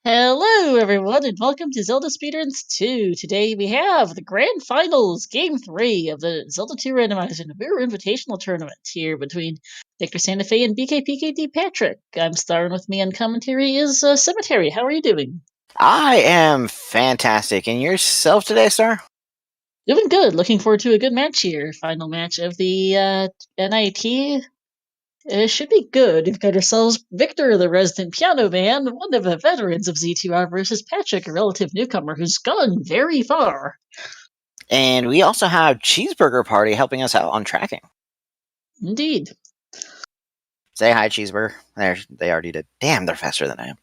Hello, everyone, and welcome to Zelda Speedruns 2. Today we have the Grand Finals, Game 3 of the Z2R Randomizer Nabooru Invitational Tournament here between VictorSantafe and BKPKD Patrick. I'm starring with me on commentary is Cemetery. How are you doing? I am fantastic. And yourself today, sir? Doing good. Looking forward to a good match here. Final match of the NIT. It should be good. We've got ourselves Victor, the resident piano man, one of the veterans of Z2R, versus Patrick, a relative newcomer who's gone very far. And we also have Cheeseburger Party helping us out on tracking. Indeed. Say hi, Cheeseburger. They already did. Damn, they're faster than I am.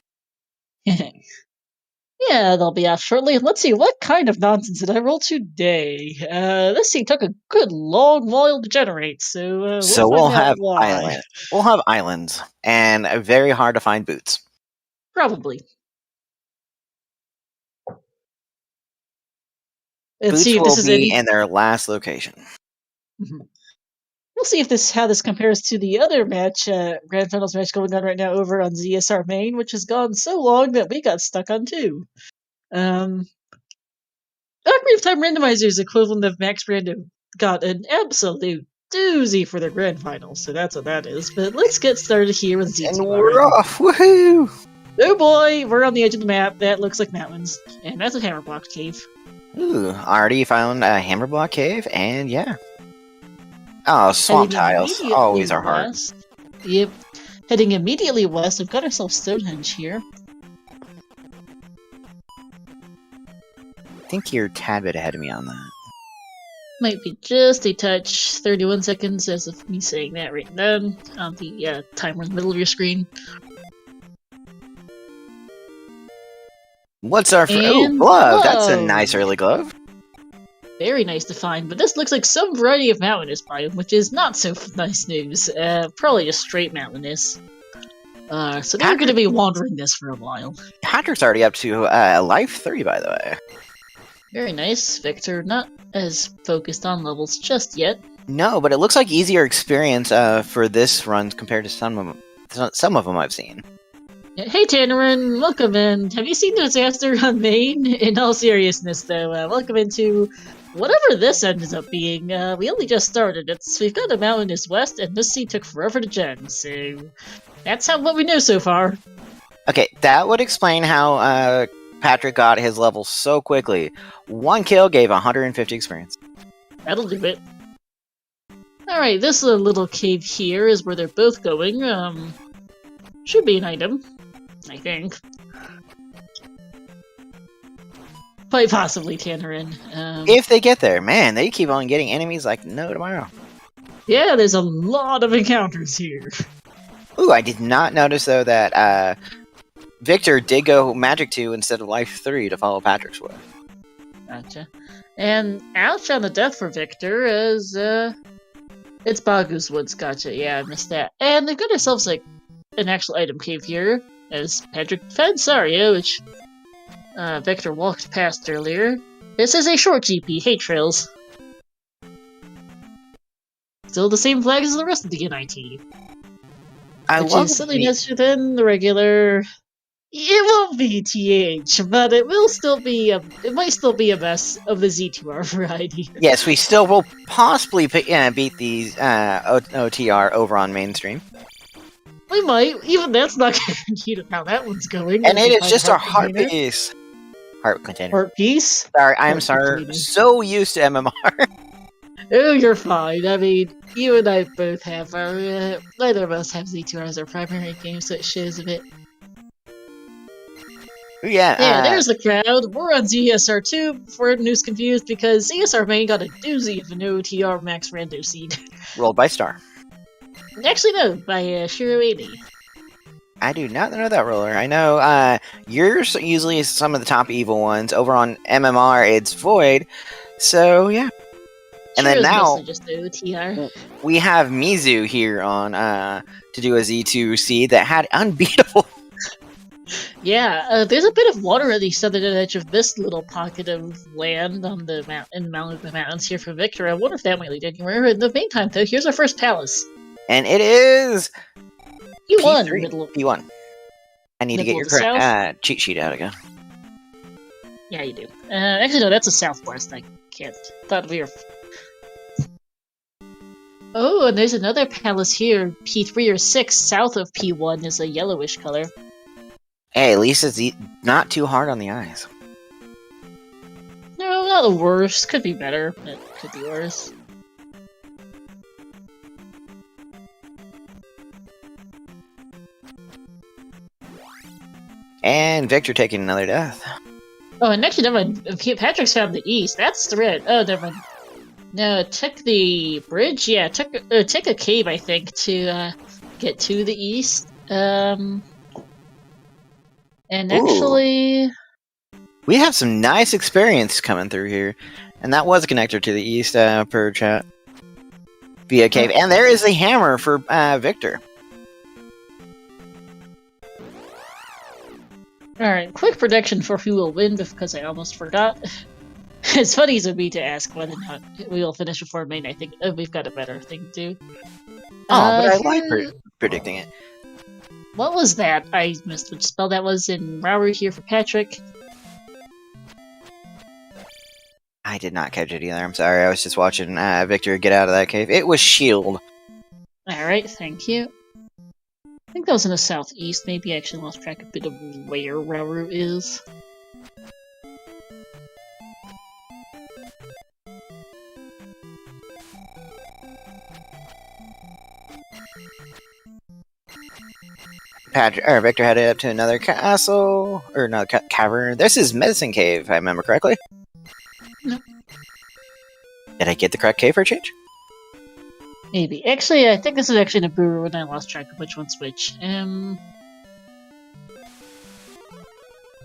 Yeah, they'll be off shortly. Let's see, what kind of nonsense did I roll today? This thing took a good long while to generate, so we'll have islands. We'll have islands, and very hard to find boots. Probably. Boots will be in their last location. We'll see if how this compares to the other match, Grand Finals match going on right now over on ZSR Main, which has gone so long that we got stuck on 2. Ocarina of Time Randomizer's equivalent of Max Random got an absolute doozy for their Grand Finals, so that's what that is. But let's get started here with Z2R. And we're off! Woohoo! Oh boy, we're on the edge of the map. That looks like mountains, and that's a Hammerblock Cave. Ooh, already found a Hammerblock Cave, and yeah. Oh, swamp tiles always are hard. Yep. Heading immediately west, we've got ourselves Stonehenge here. I think you're a tad bit ahead of me on that. Might be just a touch. 31 seconds as of me saying that right now on the timer in the middle of your screen. What's our glove? That's a nice early glove. Very nice to find, but this looks like some variety of mountainous biome, which is not so nice news. Probably just straight mountainous. So they're going to be wandering this for a while. Patrick's already up to life 3, by the way. Very nice, Victor. Not as focused on levels just yet. No, but it looks like easier experience for this run compared to some of them I've seen. Hey Tannerin, welcome in. Have you seen Disaster on Main? In all seriousness, though, welcome into whatever this ends up being. We only just started. We've got a mountainous west, and this sea took forever to gen, so that's what we know so far. Okay, that would explain how Patrick got his level so quickly. 1 kill gave 150 experience. That'll do it. Alright, this little cave here is where they're both going. Should be an item, I think. Quite possibly, Tannerin. If they get there, man, they keep on getting enemies like no tomorrow. Yeah, there's a lot of encounters here. Ooh, I did not notice, though, that Victor did go Magic 2 instead of Life 3 to follow Patrick's way. Gotcha. And ouch on the death for Victor as, it's Bagu's Woods, gotcha. Yeah, I missed that. And they've got ourselves, like, an actual item cave here, as Patrick fed Saria, which Victor walked past earlier. This is a short GP, hate trails. Still the same flags as the rest of the NIT. Which is slightly nicer than the regular. It won't be TH, but it will still be it might still be a mess of the Z2R variety. Yes, we still will possibly beat these OTR over on mainstream. We might. Even that's not guaranteed of how that one's going. And it is just our heart piece. Heart container. Heart piece? Sorry, I'm sorry. So used to MMR. Oh, you're fine. I mean, you and I both have our... neither of us have Z2R as our primary game, so it shows a bit. Yeah, there's the crowd. We're on ZSR2 before anyone's confused, because ZSR Main got a doozy of an OTR Max Rando seed. Rolled by Star. Actually, no, by Shiro 80. I do not know that roller. I know you're usually some of the top evil ones. Over on MMR, it's Void. So, yeah. And then now, just OTR. We have Mizu here on to do a Z2 seed that had unbeatable. Yeah, there's a bit of water at the southern edge of this little pocket of land on the mountains here for Victor. I wonder if that might lead anywhere. In the meantime, though, here's our first palace. And it is P1. P1. I need to get Nibble your of the south. cheat sheet out again. Yeah, you do. Actually, no, that's a southwest. I can't. Thought we were. Oh, and there's another palace here. P3 or 6 south of P1 is a yellowish color. Hey, at least it's not too hard on the eyes. No, not the worst. Could be better, but could be worse. And Victor taking another death. Oh, and actually, never mind. Patrick's found the east. That's the red. Oh, never mind. No, it took the bridge. Yeah, it took a cave, I think, to get to the east. And actually, we have some nice experience coming through here, and that was a connector to the east per chat via cave. And there is a hammer for Victor. Alright, quick prediction for who will win because I almost forgot. It's funny as it would be to ask whether or not we will finish before main. I think we've got a better thing to do. Oh, but I like predicting it. What was that? I missed which spell that was in Nabooru here for Patrick. I did not catch it either. I'm sorry. I was just watching Victor get out of that cave. It was shield. Alright, thank you. I think that was in the southeast. Maybe I actually lost track a bit of where Nabooru is. Victor headed up to another castle, or no, cavern. This is Medicine Cave, if I remember correctly. No. Did I get the correct cave for a change? Maybe. Actually, I think this is actually Nabooru, and I lost track of which one's which.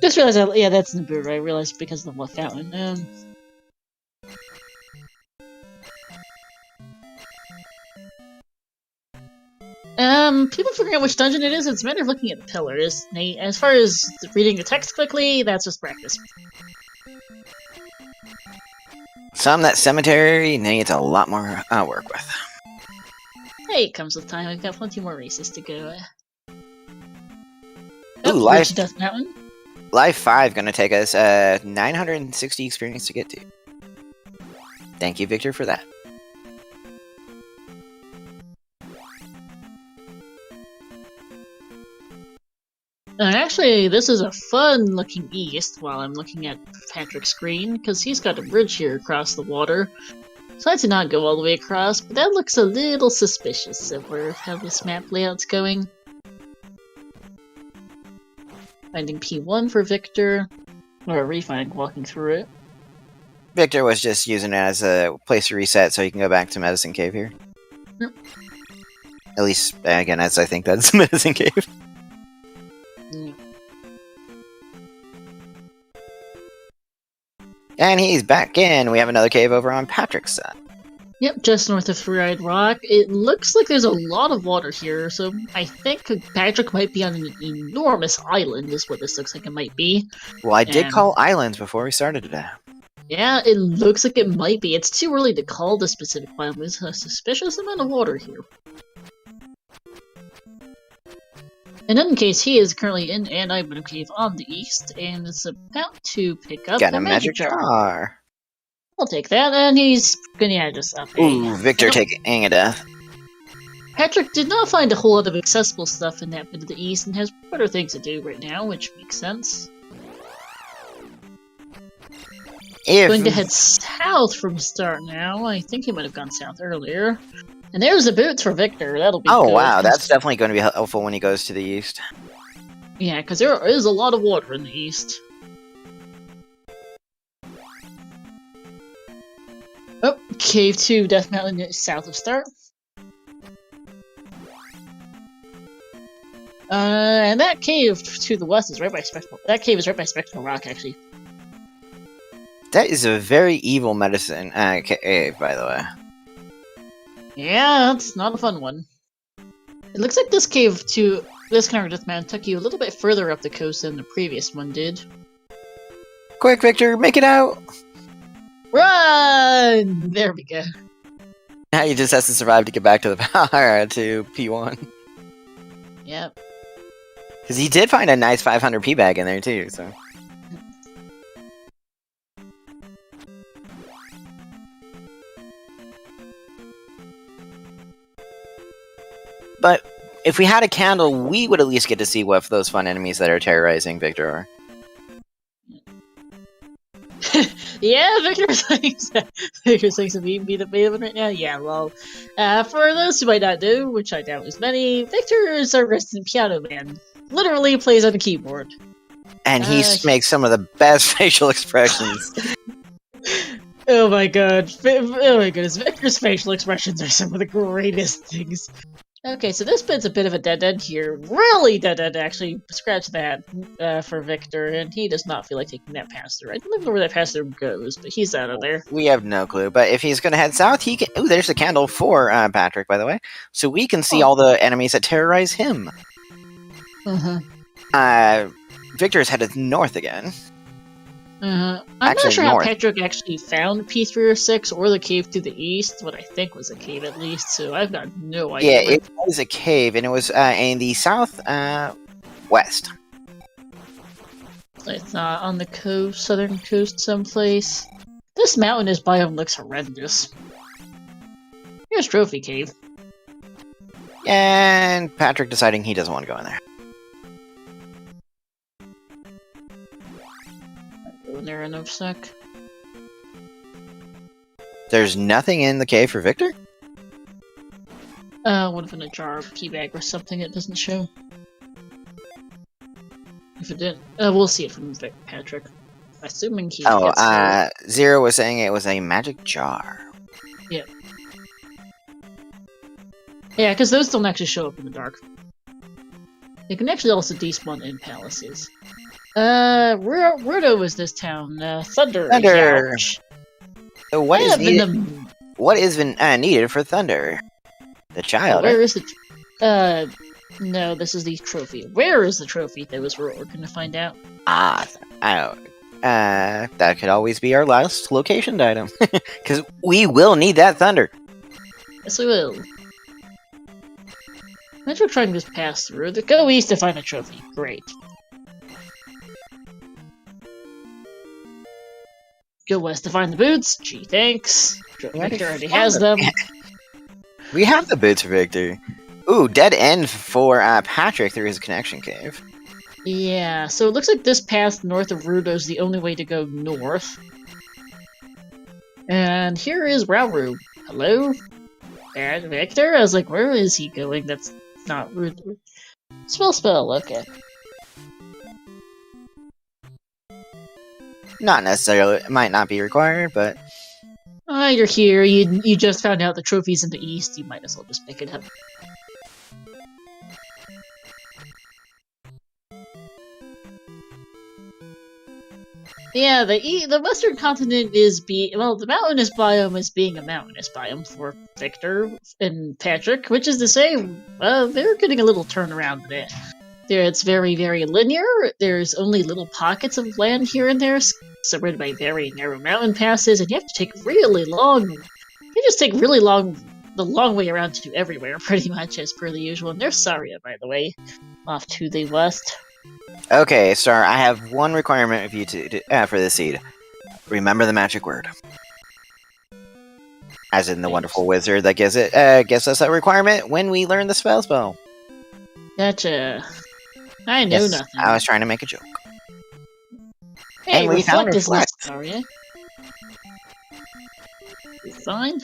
Just realized, yeah, that's Nabooru. I realized because of the fountain. People figuring out which dungeon it is, it's a matter of looking at the pillars. As far as reading the text quickly, that's just practice. That cemetery needs a lot more work with. Hey, it comes with time. We've got plenty more races to go. Ooh, Life Death Mountain. Life 5 gonna take us 960 experience to get to. Thank you, Victor, for that. Actually, this is a fun-looking east while I'm looking at Patrick's screen, because he's got a bridge here across the water. So I did not go all the way across, but that looks a little suspicious of how this map layout's going. Finding P1 for Victor, or refinding walking through it. Victor was just using it as a place to reset so he can go back to Medicine Cave here. Yep. At least, again, as I think that's Medicine Cave. And he's back in. We have another cave over on Patrick's side. Yep, just north of Three-Eyed Rock. It looks like there's a lot of water here, so I think Patrick might be on an enormous island, is what this looks like it might be. Well, I did call islands before we started today. Yeah, it looks like it might be. It's too early to call the specific island. There's a suspicious amount of water here. In any case, he is currently in an item cave on the east, and is about to pick up a magic jar. I'll take that, and he's gonna just up. Ooh, Victor taking a death. Patrick did not find a whole lot of accessible stuff in that bit of the east, and has better things to do right now, which makes sense. Going to head south from start now. I think he might have gone south earlier. And there's the boots for Victor. That'll be good. Wow, that's definitely going to be helpful when he goes to the east. Yeah, because there is a lot of water in the east. Oh, Cave 2, Death Mountain, south of start. And that cave to the west is right by Spectral. That cave is right by Spectral Rock, actually. That is a very evil medicine cave, by the way. Yeah, it's not a fun one. It looks like this cave to this kind of Death Mountain took you a little bit further up the coast than the previous one did. Quick, Victor, make it out! Run! There we go. Now he just has to survive to get back to the power to P1. Yep. Because he did find a nice 500 P bag in there too, so. But if we had a candle, we would at least get to see what those fun enemies that are terrorizing Victor are. Yeah, Victor's saying to be the main right now. Yeah, well, for those who might not know, which I doubt is many, Victor is our resident piano man. Literally plays on the keyboard. And he makes some of the best facial expressions. Oh my god. Oh my goodness. Victor's facial expressions are some of the greatest things. Okay, so this bit's a bit of a dead end here. Really dead end, actually. Scratch that for Victor, and he does not feel like taking that pass-through. I don't even know where that pass-through goes, but he's out of there. We have no clue, but if he's going to head south, he can... Ooh, there's the candle for Patrick, by the way. So we can see all the enemies that terrorize him. Victor's headed north again. I'm not sure how Patrick actually found P306 or the cave to the east, what I think was a cave at least, so I've got no idea. Yeah, it was a cave, and it was in the south west. It's not on the coast, southern coast someplace. This mountainous biome looks horrendous. Here's Trophy Cave. And Patrick deciding he doesn't want to go in there. Go in there in a sec. There's nothing in the cave for Victor? Would have been a jar of tea bag or something it doesn't show. If it didn't, we'll see it from Patrick. Assuming he gets Zero was saying it was a magic jar. Yeah. Yeah, because those don't actually show up in the dark. They can actually also despawn in palaces. Where was this town? Thunder. Thunder! Ouch. So what is needed for Thunder? The child. Where is the... no, this is the trophy. Where is the trophy? That was where we're going to find out. That could always be our last location item. Because we will need that Thunder. Yes, we will. Imagine trying this pass through. Go east to find a trophy. Great. Go west to find the boots. Gee, thanks. Victor already has them. We have the boots for Victor. Ooh, dead end for Patrick through his connection cave. Yeah, so it looks like this path north of Rudo is the only way to go north. And here is Rauru. Hello? And Victor? I was like, where is he going? That's not Rudo. Spell, okay. Not necessarily. It might not be required, but... You're here. You just found out the trophy's in the east. You might as well just pick it up. Yeah, the western continent is the mountainous biome is being a mountainous biome for Victor and Patrick, which is to say, they're getting a little turnaround in it. It's very, very linear. There's only little pockets of land here and there, separated by very narrow mountain passes, and you have to take really long. You just take really long, the long way around to everywhere, pretty much as per the usual. And there's Saria, by the way, off to the west. Okay, Star. I have one requirement of you for this seed. Remember the magic word. As in the wonderful wizard that gives us that requirement when we learn the spell. Gotcha. I know nothing. I was trying to make a joke. Hey, and we found reflect. Sorry. You fine?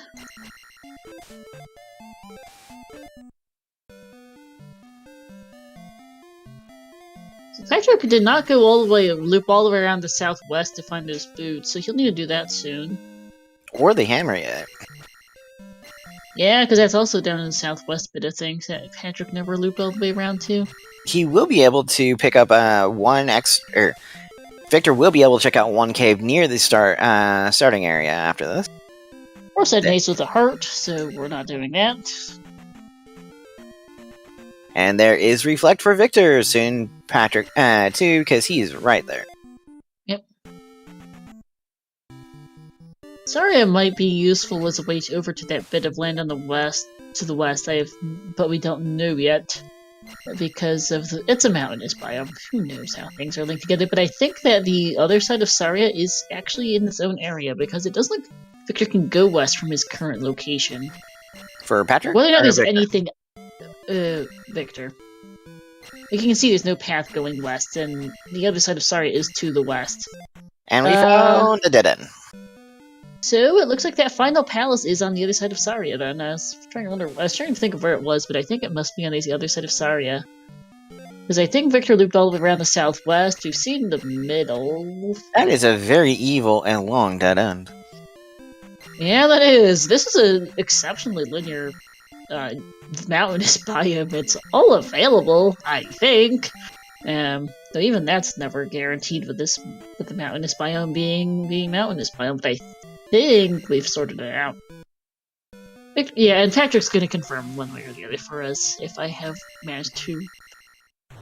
So Patrick did not go all the way, loop all the way around the southwest to find those boots, so he'll need to do that soon. Or the hammer yet. Yeah, because that's also down in the southwest bit of things that Patrick never looped all the way around to. He will be able to pick up Victor will be able to check out one cave near the starting area after this. Or said Mace with a hurt, so we're not doing that. And there is Reflect for Victor, soon Patrick too, because he's right there. Yep. Sorry, it might be useful as a way over to that bit of land on the west, but we don't know yet. because of it's a mountainous biome. Who knows how things are linked together? But I think that the other side of Saria is actually in its own area because it does look Victor can go west from his current location. For Patrick? Whether or not there's Victor? anything, Victor. You can see there's no path going west, and the other side of Saria is to the west. And we found a dead end. So it looks like that final palace is on the other side of Saria. Then I was trying to think of where it was, but I think it must be on the other side of Saria. Because I think Victor looped all the way around the southwest. We've seen the middle. That is a very evil and long dead end. Yeah, that is. This is an exceptionally linear mountainous biome. It's all available, I think. Though even that's never guaranteed with the mountainous biome being mountainous biome. But I think we've sorted it out. Yeah, and Patrick's going to confirm one way or the other for us if I have managed to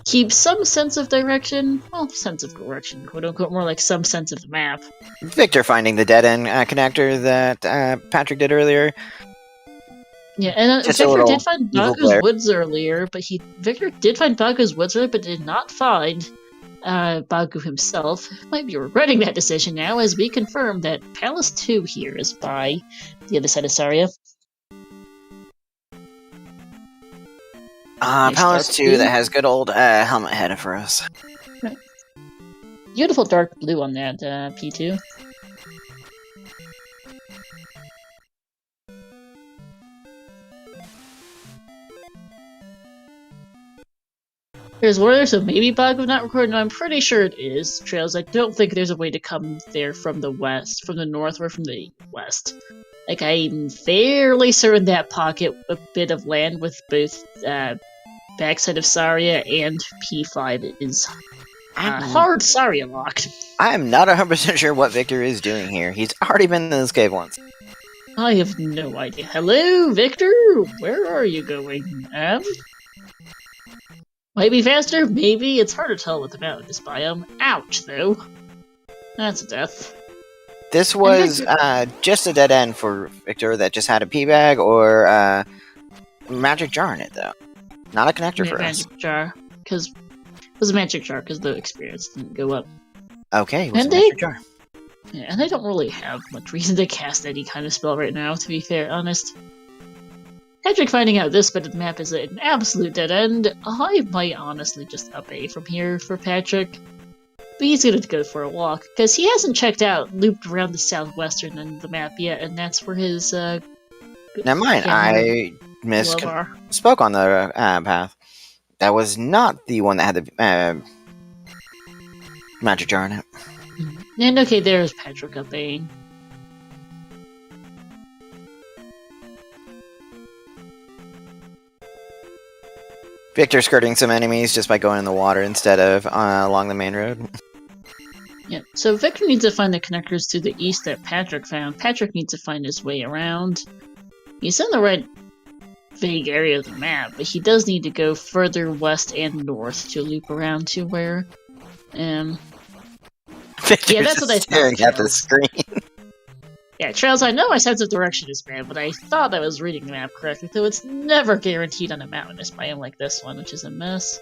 keep some sense of direction. Well, sense of direction, quote unquote, more like some sense of the map. Victor finding the dead end connector that Patrick did earlier. Yeah, and Victor did find Baku's woods earlier, but Victor did find Baku's woods earlier, but did not find Baku himself. Might be regretting that decision now, as we confirm that Palace 2 here is by the other side of Saria. Palace 2 that has good old helmet head for us. Right. Beautiful dark blue on that P2. There's water, so maybe Baku not recording. No, I'm pretty sure it is. Trails, I don't think there's a way to come there from the west, from the north, or from the west. Like, I'm fairly certain that pocket, a bit of land with both backside of Saria and P5 is hard Saria locked. I am not 100% sure what Victor is doing here. He's already been in this cave once. I have no idea. Hello, Victor? Where are you going? Might be faster, maybe. It's hard to tell with the mountainous biome. Ouch, though. That's a death. This was just a dead end for Victor that just had a P bag or a magic jar in it, though. Not a connector for us. Magic jar, because it was a magic jar because the experience didn't go up. Okay, it was a magic jar. Yeah, and I don't really have much reason to cast any kind of spell right now, to be honest. Patrick finding out this bit of the map is an absolute dead end. I might honestly just up A from here for Patrick. But he's gonna go for a walk, because he hasn't looped around the southwestern end of the map yet, and that's where his, Never mind, I spoke on the path. That was not the one that had the magic jar in it. And okay, there's Patrick up A. Victor skirting some enemies just by going in the water instead of along the main road. Yeah, so Victor needs to find the connectors to the east that Patrick found. Patrick needs to find his way around. He's in the right vague area of the map, but he does need to go further west and north to loop around to where... Victor's yeah, that's what I thought. Staring at the screen. Yeah, Trails, I know my sense of direction is bad, but I thought I was reading the map correctly, though it's never guaranteed on a mountainous biome like this one, which is a mess.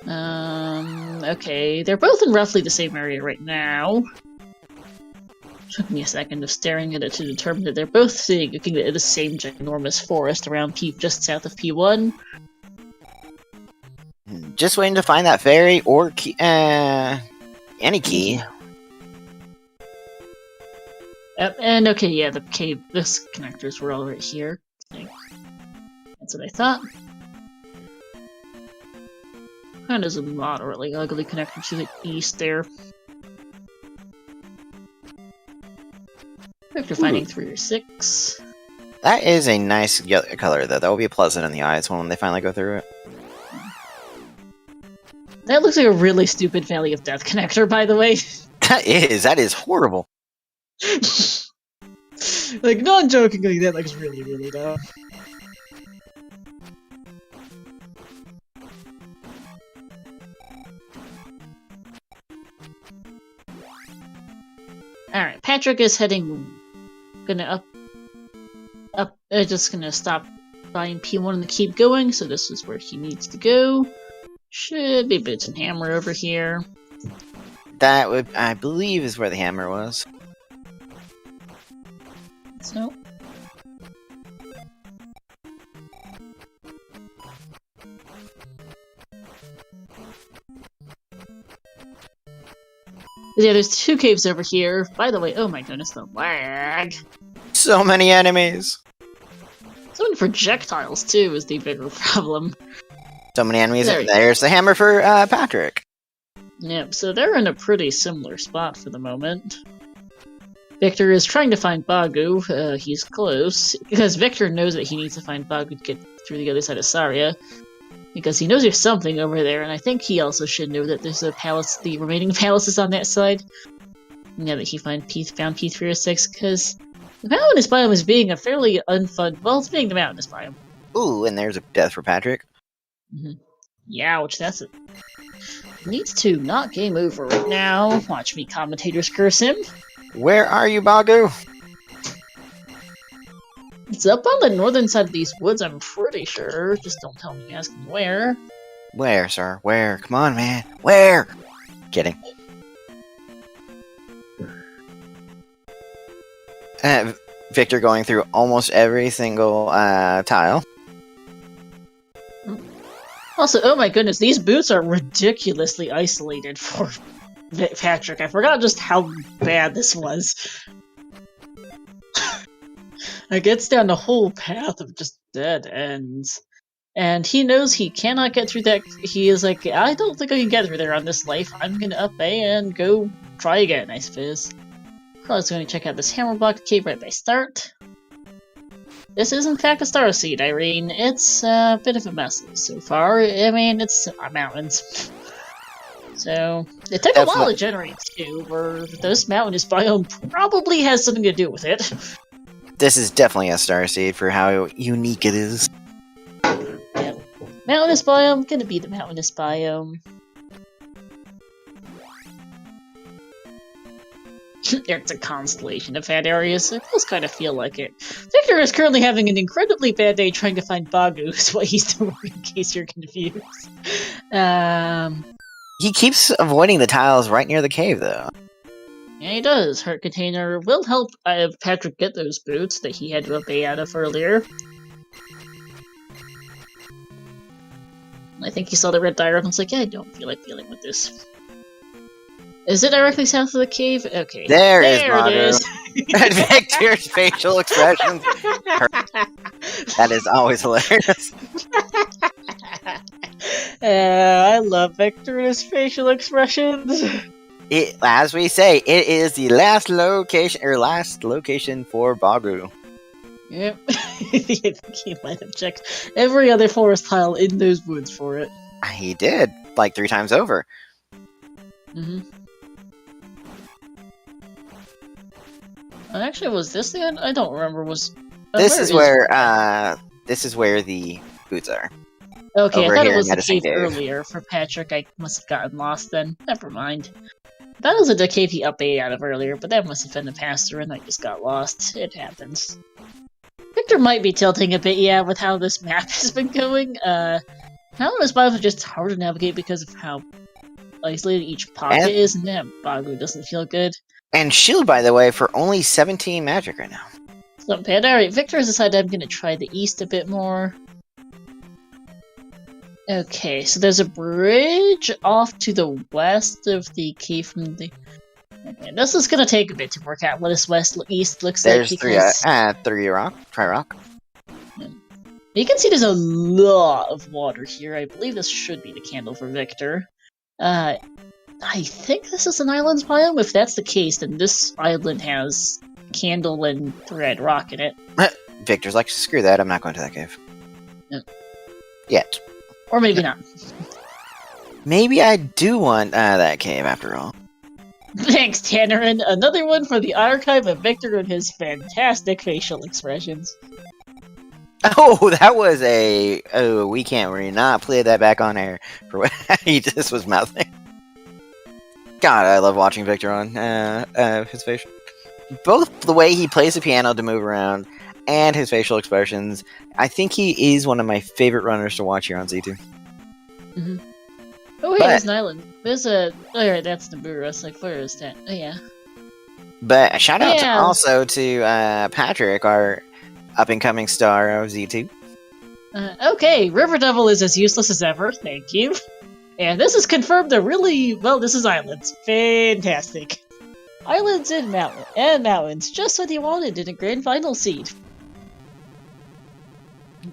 Okay, they're both in roughly the same area right now. Took me a second of staring at it to determine that they're both looking at the same ginormous forest around just south of P1. Just waiting to find that fairy or key, any key. And okay, yeah, the cave, this connectors were all right here. That's what I thought. And there's a moderately ugly connector to the east there. Victor finding 3 or 6. That is a nice color, though. That will be pleasant in the eyes when they finally go through it. That looks like a really stupid Valley of Death connector, by the way. That is horrible. Like, non-jokingly, that looks really, really dumb. Alright, Patrick is heading... just gonna stop find P1 to keep going, so this is where he needs to go. Should be boots and hammer over here. That would, I believe, is where the hammer was. So. Yeah, there's 2 caves over here. By the way, oh my goodness, the lag. So many enemies. So many projectiles, too, is the bigger problem. So many enemies. There's the hammer for Patrick. Yep, so they're in a pretty similar spot for the moment. Victor is trying to find Bagu. He's close, because Victor knows that he needs to find Bagu to get through the other side of Saria. Because he knows there's something over there, and I think he also should know that there's a palace, the remaining palaces on that side. Now that he found P306, because the mountainous biome is being a fairly unfun. Well, it's being the mountainous biome. Ooh, and there's a death for Patrick. Youch, that's it. Needs to not game over right now. Watch me, commentators curse him. Where are you, Bagu? It's up on the northern side of these woods, I'm pretty sure. Just don't tell me asking where. Where, sir? Where? Come on, man. Where? Kidding. Victor going through almost every single tile. Also, oh my goodness, these boots are ridiculously isolated for Patrick. I forgot just how bad this was. It gets down the whole path of just dead ends. And he knows he cannot get through that. He is like, I don't think I can get through there on this life. I'm gonna up A and go try again, I suppose. Probably going to check out this hammer block cave right by start. This is in fact a star seed, Irene. It's a bit of a mess so far. I mean, it's mountains. So, it took a while to generate too, where this mountainous biome probably has something to do with it. This is definitely a star seed for how unique it is. Yep. Mountainous biome, gonna be the mountainous biome. It's a constellation of bad areas, so it does kind of feel like it. Victor is currently having an incredibly bad day trying to find Bagu, is what he's doing, in case you're confused. He keeps avoiding the tiles right near the cave, though. Yeah, he does. Heart Container will help Patrick get those boots that he had to obey out of earlier. I think he saw the red diary and was like, yeah, I don't feel like dealing with this. Is it directly south of the cave? Okay. There it is. And Victor's facial expressions. That is always hilarious. I love Victor and his facial expressions. As we say, it is the last location for Bagu. Yep. I think he might have checked every other forest tile in those woods for it. He did, like 3 times over. Actually, was this the end? I don't remember. This is where the boots are. Okay, over I thought here it was in the cave Medicine Cave. earlier for Patrick. I must have gotten lost then. Never mind. That was the cave he updated out of earlier, but that must have been the pass-through and I just got lost. It happens. Victor might be tilting a bit, yeah, with how this map has been going. Mountainous biomes are just hard to navigate because of how isolated each pocket is, and that Bagu doesn't feel good. And shield, by the way, for only 17 magic right now. It's not bad. Alright, Victor has decided I'm going to try the east a bit more. Okay, so there's a bridge off to the west of the cave from the... Okay, this is going to take a bit to work out what this east looks There's like. Because... three rock. Try rock. You can see there's a lot of water here. I believe this should be the candle for Victor. I think this is an island's biome. If that's the case, then this island has candle and red rock in it. Victor's like, screw that, I'm not going to that cave. Yep. Yet. Or maybe not. Maybe I do want that cave after all. Thanks, Tannerin. Another one for the archive of Victor and his fantastic facial expressions. Oh, that was a... Oh, we can't really not play that back on air for what he just was mouthing. God, I love watching Victor on his facial. Both the way he plays the piano to move around, and his facial expressions. I think he is one of my favorite runners to watch here on Z2. Mm-hmm. Oh, hey, there's an island. There's a... Oh, right, that's Nabooru. I was like, where is that? Oh, yeah. But a shout out also to Patrick, our up-and-coming star of Z2. Okay, River Devil is as useless as ever, thank you. And this is confirmed a really... Well, this is islands. Fantastic. Islands and mountains, just what he wanted in a grand final seed.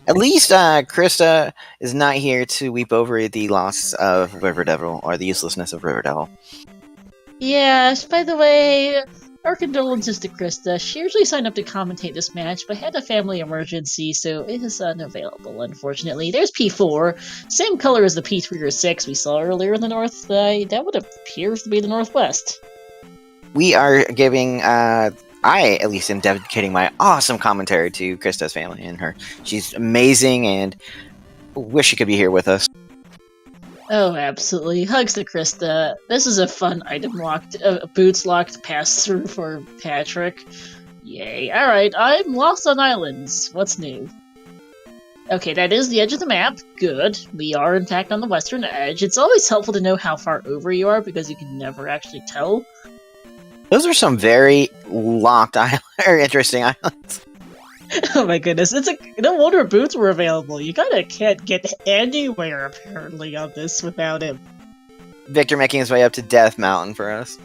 At least Krista is not here to weep over the loss of River Devil, or the uselessness of River Devil. Yes, by the way, our condolences to Krista. She usually signed up to commentate this match, but had a family emergency, so it is unavailable, unfortunately. There's P4, same color as the P3 or 6 we saw earlier in the north. That would appear to be the northwest. We are giving, I at least am dedicating my awesome commentary to Krista's family and her. She's amazing and wish she could be here with us. Oh, absolutely. Hugs to Krista. This is a fun item locked, boots locked pass-through for Patrick. Yay. Alright, I'm lost on islands. What's new? Okay, that is the edge of the map. Good. We are, in fact, on the western edge. It's always helpful to know how far over you are, because you can never actually tell. Those are some very locked or interesting islands. Oh my goodness, no wonder boots were available. You kinda can't get anywhere, apparently, on this without him. Victor making his way up to Death Mountain for us.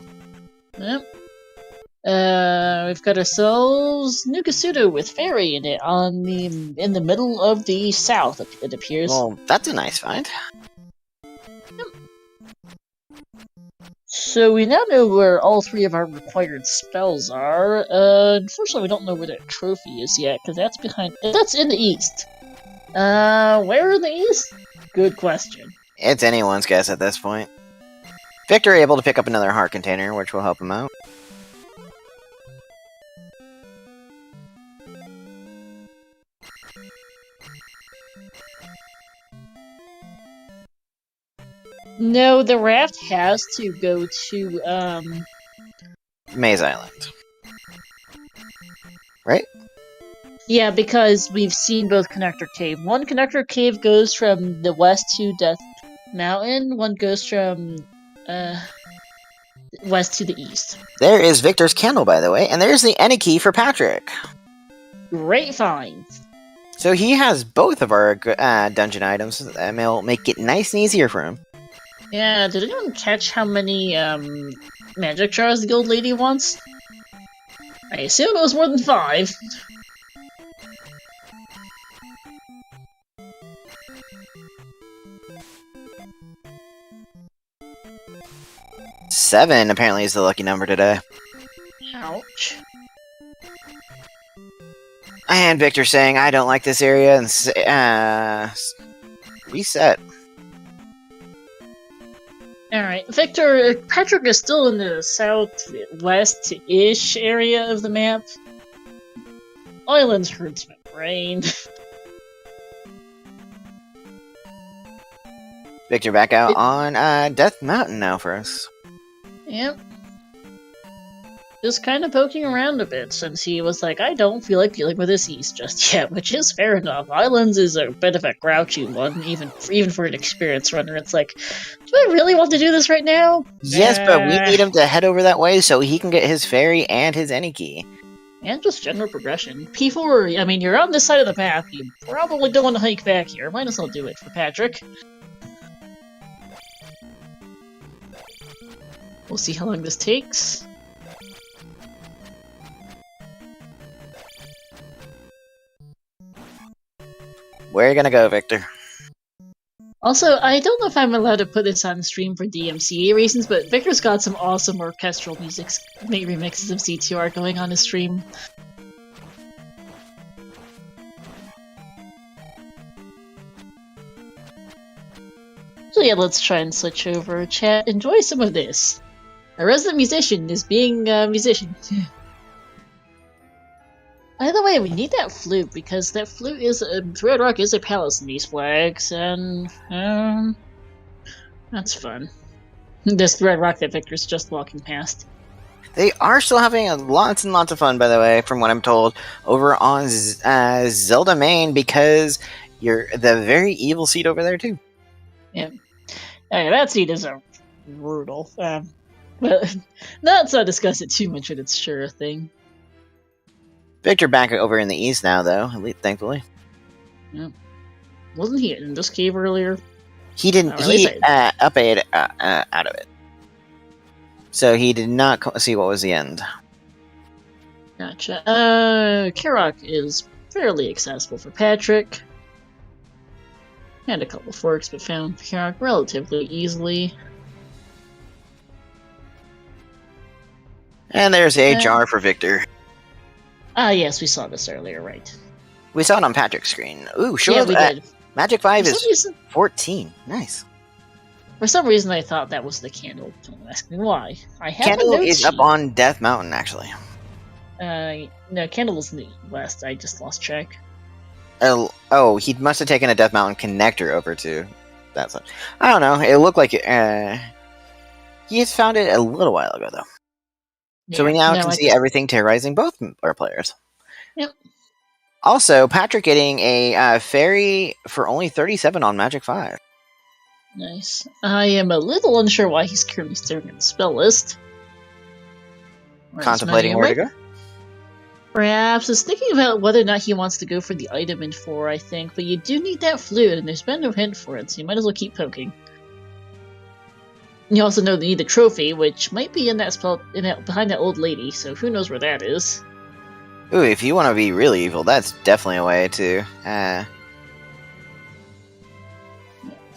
Yep. We've got ourselves Nukasudo with Fairy in it in the middle of the south, it appears. Well, that's a nice find. So we now know where all three of our required spells are. Unfortunately, we don't know where that trophy is yet, because that's in the east. Where in the east? Good question. It's anyone's guess at this point. Victor able to pick up another heart container, which will help him out. No, the raft has to go to, Maze Island. Right? Yeah, because we've seen both Connector Cave. One Connector Cave goes from the west to Death Mountain, one goes from, west to the east. There is Victor's candle, by the way, and there's the any key for Patrick. Great find. So he has both of our dungeon items, and it'll make it nice and easier for him. Yeah, did anyone catch how many, magic jars the old lady wants? I assume it was more than 5. Seven apparently is the lucky number today. Ouch. And Victor saying, I don't like this area, and reset. Alright, Victor, Patrick is still in the southwest-ish area of the map. Islands hurts my brain. Victor back out on Death Mountain now for us. Yep. Just kind of poking around a bit, since he was like, I don't feel like dealing with this east just yet, which is fair enough. Islands is a bit of a grouchy one, even for an experienced runner. It's like, do I really want to do this right now? Yes, but we need him to head over that way so he can get his fairy and his any key. And just general progression. P4, I mean, you're on this side of the map, you probably don't want to hike back here. Might as well do it for Patrick. We'll see how long this takes. Where are you gonna go, Victor? Also, I don't know if I'm allowed to put this on stream for DMCA reasons, but Victor's got some awesome orchestral music remixes of Z2R going on his stream. So yeah, let's try and switch over. Chat, enjoy some of this. A resident musician is being a musician. By the way, we need that flute, because that flute is Red Rock is a palace in these flags, and that's fun. This Red Rock that Victor's just walking past. They are still having lots and lots of fun, by the way, from what I'm told, over on Zelda Main, because you're the very evil seed over there, too. Yeah. That seed is brutal. But let's not discuss it too much, but it's sure a thing. Victor back over in the east now, though, thankfully. Yeah. Wasn't he in this cave earlier? He didn't. He up-aid out of it. So he did not see what was the end. Gotcha. Karok is fairly accessible for Patrick. Had a couple forks, but found Karok relatively easily. And there's HR for Victor. Yes, we saw this earlier, right? We saw it on Patrick's screen. Ooh, sure. Yeah, we did. Magic 5 is 14. Nice. For some reason, I thought that was the candle. Don't ask me why. I have Candle is up on Death Mountain, actually. No, Candle was in the west. I just lost track. Oh, he must have taken a Death Mountain connector over to that side. I don't know. It looked like he has found it a little while ago, though. Yeah, so we now can see everything terrorizing both our players. Yep. Also, Patrick getting a fairy for only 37 on Magic 5. Nice. I am a little unsure why he's currently staring at the spell list. Contemplating where to go? Perhaps is thinking about whether or not he wants to go for the item in 4, I think, but you do need that fluid, and there's been no hint for it, so you might as well keep poking. You also know they need the trophy, which might be in that spell behind that old lady, so who knows where that is. Ooh, if you want to be really evil, that's definitely a way to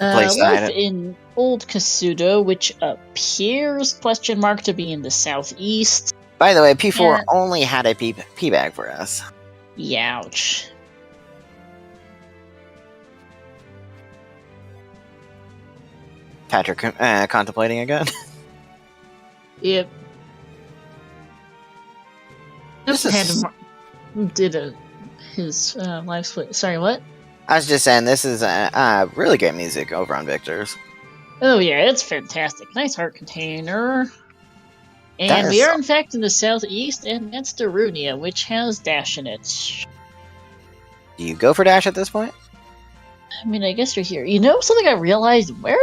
life in Old Kasudo, which appears to be in the southeast. By the way, P4 only had a P bag for us. Youch. Patrick contemplating again. Yep. His live split. Sorry, what? I was just saying, this is really great music over on Victor's. Oh yeah, it's fantastic. Nice heart container. And we are in fact in the southeast, and that's Darunia, which has dash in it. Do you go for dash at this point? I mean, I guess you're here. You know something I realized? Where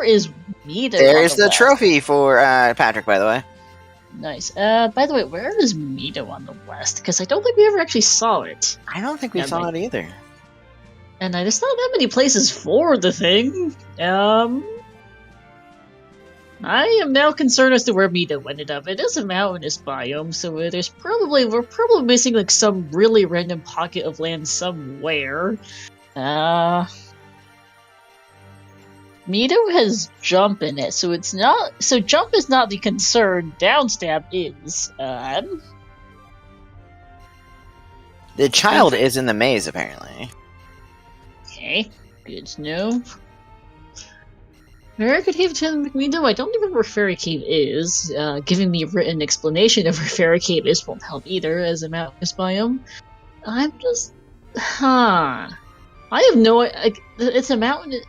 is Mido? There's the trophy for Patrick, by the way. Nice. By the way, where is Mido on the west? Because I don't think we ever actually saw it. I don't think we saw it either. And there's not that many places for the thing. I am now concerned as to where Mido ended up. It is a mountainous biome, so we're probably missing like some really random pocket of land somewhere. Mido has jump in it, so it's not. So jump is not the concern. Downstab is. The child is in the maze, apparently. Okay, good to know. Where could Cave tell Mido? I don't remember where Fairy Cave is. Giving me a written explanation of where Fairy Cave is won't help either, as a mountainous biome. I'm just, I have no. It's a mountain.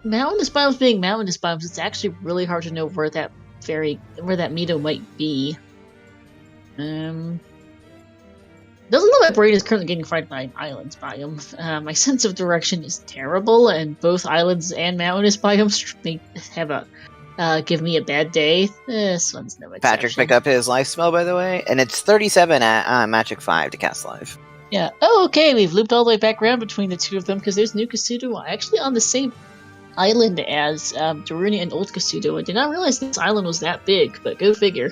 Mountainous biomes being mountainous biomes, it's actually really hard to know where that Mido might be. Doesn't look like my brain is currently getting fried by an islands biome. My sense of direction is terrible, and both islands and mountainous biomes give me a bad day. This one's no exception. Patrick picked up his life spell, by the way, and it's 37 at Magic 5 to cast life. Yeah. Oh, okay. We've looped all the way back around between the two of them because there's New Kasudo actually on the same island as Darunia and Old Kasudo. I did not realize this island was that big, but go figure.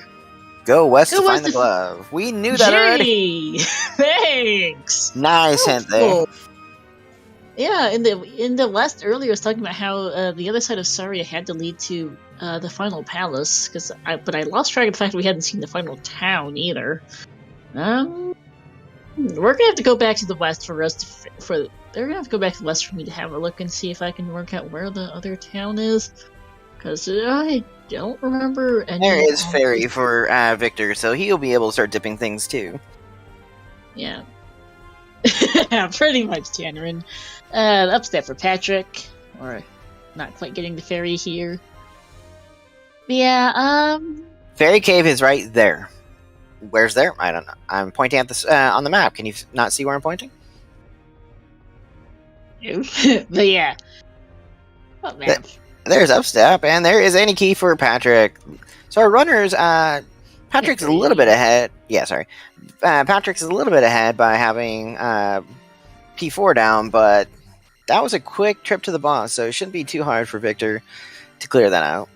Go west to find the glove. We knew that already. Thanks. Nice hint there. Yeah, in the west earlier, I was talking about how the other side of Saria had to lead to the final palace, but I lost track of the fact that we hadn't seen the final town either. We're gonna have to go back to the west for us they're gonna have to go back to the west for me to have a look and see if I can work out where the other town is, because I don't remember any. There is Fairy for Victor, so he'll be able to start dipping things too. Yeah. Pretty much, Tannerin. Upstep for Patrick, or not quite getting the fairy here. But yeah, Fairy Cave is right there. Where's there? I don't know. I'm pointing at this on the map. Can you not see where I'm pointing? But yeah. What map? There's Upstep, and there is any key for Patrick. So our runners, Patrick's a little bit ahead. Yeah, sorry. Patrick's a little bit ahead by having P4 down, but that was a quick trip to the boss, so it shouldn't be too hard for Victor to clear that out.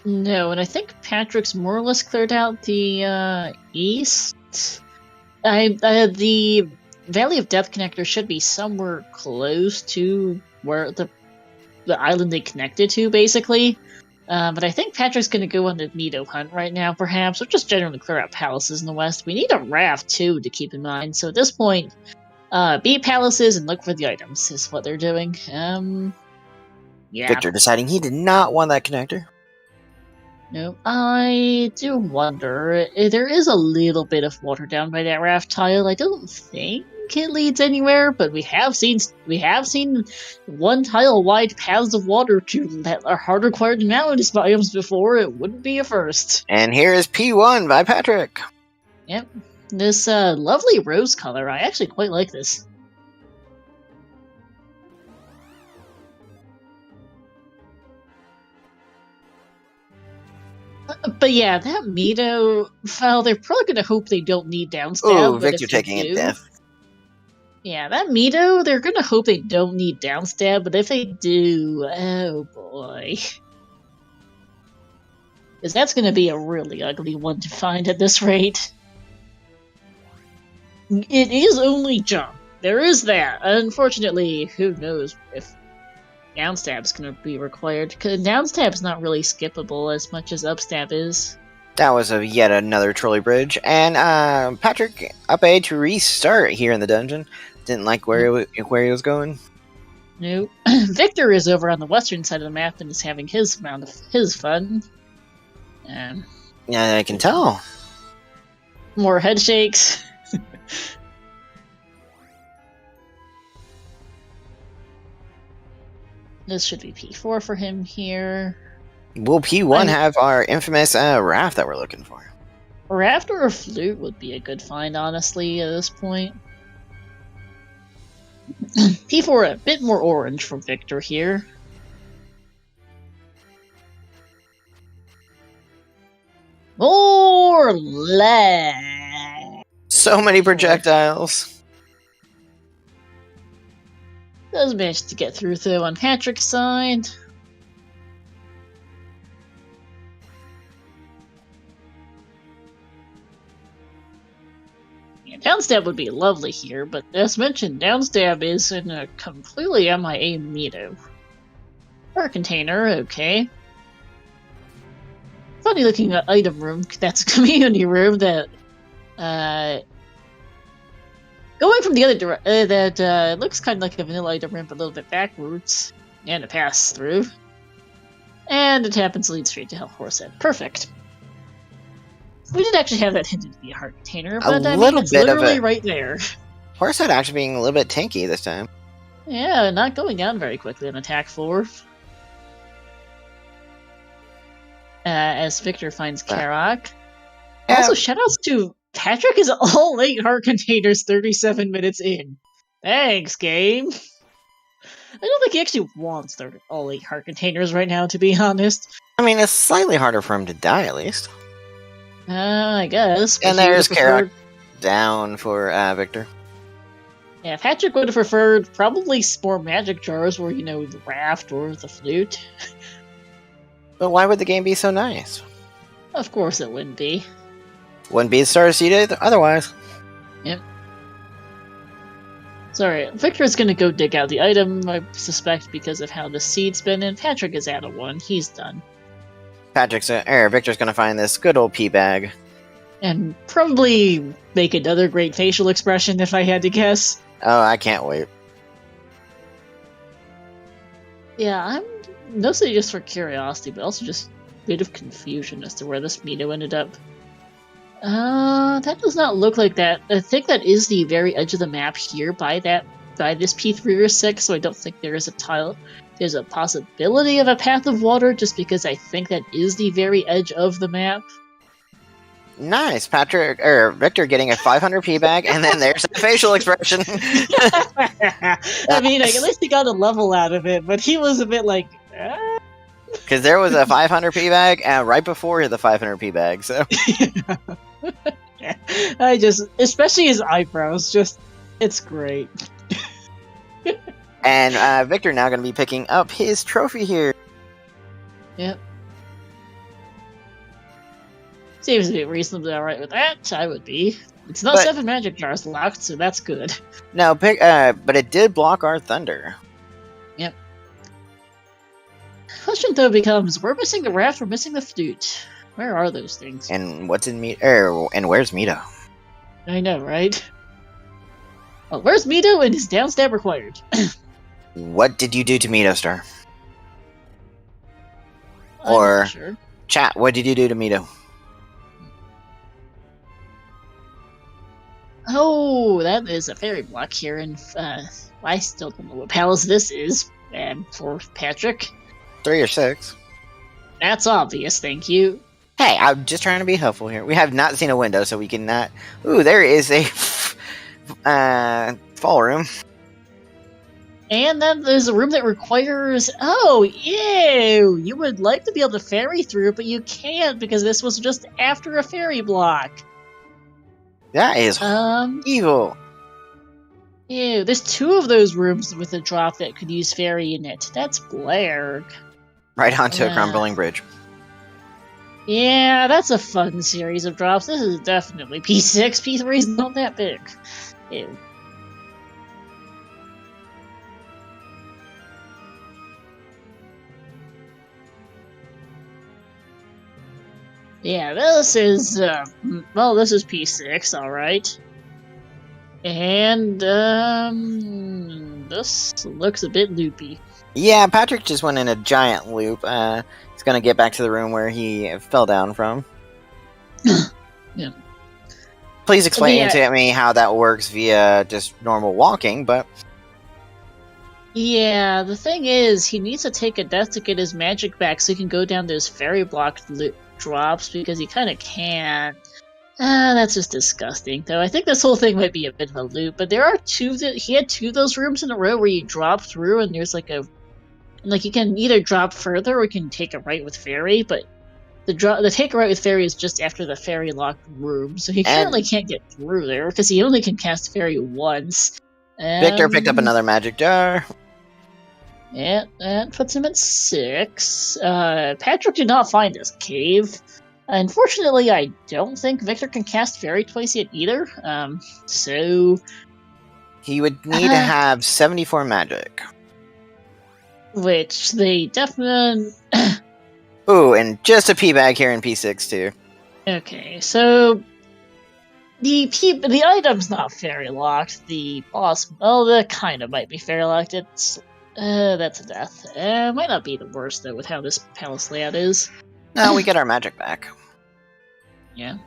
No, and I think Patrick's more or less cleared out the east. The Valley of Death connector should be somewhere close to where the island they connected to, basically. But I think Patrick's going to go on the Nido hunt right now, perhaps, or just generally clear out palaces in the west. We need a raft, too, to keep in mind. So at this point, beat palaces and look for the items is what they're doing. Yeah. Victor deciding he did not want that connector. No, I do wonder. There is a little bit of water down by that raft tile. I don't think it leads anywhere, but we have seen one tile wide paths of water that are hard required in mountainous biomes before. It wouldn't be a first. And here is P1 by Patrick. Yep, this lovely rose color. I actually quite like this. But yeah, that Mido file, they're probably going to hope they don't need downstab. Oh, Victor taking a death. Yeah, that Mido, they're going to hope they don't need downstab, but if they do, oh boy. Because that's going to be a really ugly one to find at this rate. It is only jump. There is that. Unfortunately, who knows if downstab is going to be required, because downstab is not really skippable as much as upstab is. That was yet another trolley bridge, and Patrick up A to restart here in the dungeon. Didn't like where he was going. Nope. Victor is over on the western side of the map and is having his round of his fun. Yeah, I can tell. More head shakes. This should be P4 for him here. Will P1 have our infamous raft that we're looking for? A raft or a flute would be a good find, honestly, at this point. P4 a bit more orange from Victor here. More lag. So many projectiles. Does manage to get through, though, on Patrick's side. Yeah, downstab would be lovely here, but as mentioned, downstab is in a completely MIA Mido. Or container, okay. Funny looking item room, that's a community room that, going from the other direction, that looks kind of like a vanilla item ramp a little bit backwards, and a pass through. And it happens to lead straight to Hell Horsehead. Perfect. We did actually have that hinted to be a heart container, but I mean, it's literally right there. Horsehead actually being a little bit tanky this time. Yeah, not going down very quickly on attack 4. As Victor finds Karak. Yeah. Also, shoutouts to Patrick is all 8 heart containers 37 minutes in. Thanks, game. I don't think he actually wants all 8 heart containers right now, to be honest. I mean, it's slightly harder for him to die, at least. I guess. And there's Karak down for Victor. Yeah, Patrick would have preferred probably more magic jars, or, the raft or the flute. But why would the game be so nice? Of course it wouldn't be. Wouldn't be the Star Seed otherwise. Yep. Sorry, Victor's gonna go dig out the item, I suspect, because of how the seed's been, and Patrick is out of one. He's done. Victor's gonna find this good old pea bag. And probably make another great facial expression, if I had to guess. Oh, I can't wait. Yeah, I'm mostly just for curiosity, but also just a bit of confusion as to where this Mido ended up. That does not look like that. I think that is the very edge of the map here by this P3 or 6, so I don't think there is a tile. There's a possibility of a path of water, just because I think that is the very edge of the map. Nice, Patrick or Victor getting a 500p bag, and then there's a facial expression. I mean, at least he got a level out of it, but he was a bit like. Because there was a 500p bag right before the 500p bag, so. Especially his eyebrows, it's great. And Victor now going to be picking up his trophy here. Yep. Seems to be reasonably alright with that, I would be. It's not 7 magic jars locked, so that's good. No, but it did block our thunder. Yep. Question though becomes, we're missing the raft, we're missing the flute. Where are those things? And what's in Mito? And where's Mito? I know, right? Well, where's Mito and his down stab required? What did you do to Mito, Star? Or sure. Chat, what did you do to Mito? Oh, that is a fairy block here, and I still don't know what palace this is. For Patrick. 3 or 6. That's obvious, thank you. Hey, I'm just trying to be helpful here. We have not seen a window, so we cannot... Ooh, there is a fall room. And then there's a room that requires... Oh, ew! You would like to be able to ferry through, but you can't because this was just after a ferry block. That is evil. Ew, there's 2 of those rooms with a drop that could use ferry in it. That's Blairg. Right onto a crumbling bridge. Yeah, that's a fun series of drops. This is definitely P6. P3 is not that big. Ew. Yeah, this is, this is P6, alright. And, this looks a bit loopy. Yeah, Patrick just went in a giant loop. He's gonna get back to the room where he fell down from. Yeah. Please explain to me how that works via just normal walking, but... Yeah, the thing is, he needs to take a death to get his magic back so he can go down those fairy block drops, because he kind of can't. That's just disgusting, though. I think this whole thing might be a bit of a loop, but there are 2 that he had 2 of those rooms in a row where you drop through, and there's like you can either drop further or you can take a right with fairy, but the take a right with fairy is just after the fairy locked room, so he currently can't get through there because he only can cast fairy once. Victor picked up another magic jar. Yeah, that puts him at 6. Patrick did not find this cave. Unfortunately, I don't think Victor can cast fairy twice yet either. So he would need to have 74 magic. Which they definitely... Ooh, and just a P-bag here in P6 too. Okay, so the item's not fairy locked. The boss, that kind of might be fairy locked. It's that's a death. Might not be the worst though with how this palace layout is. No, we get our magic back. Yeah.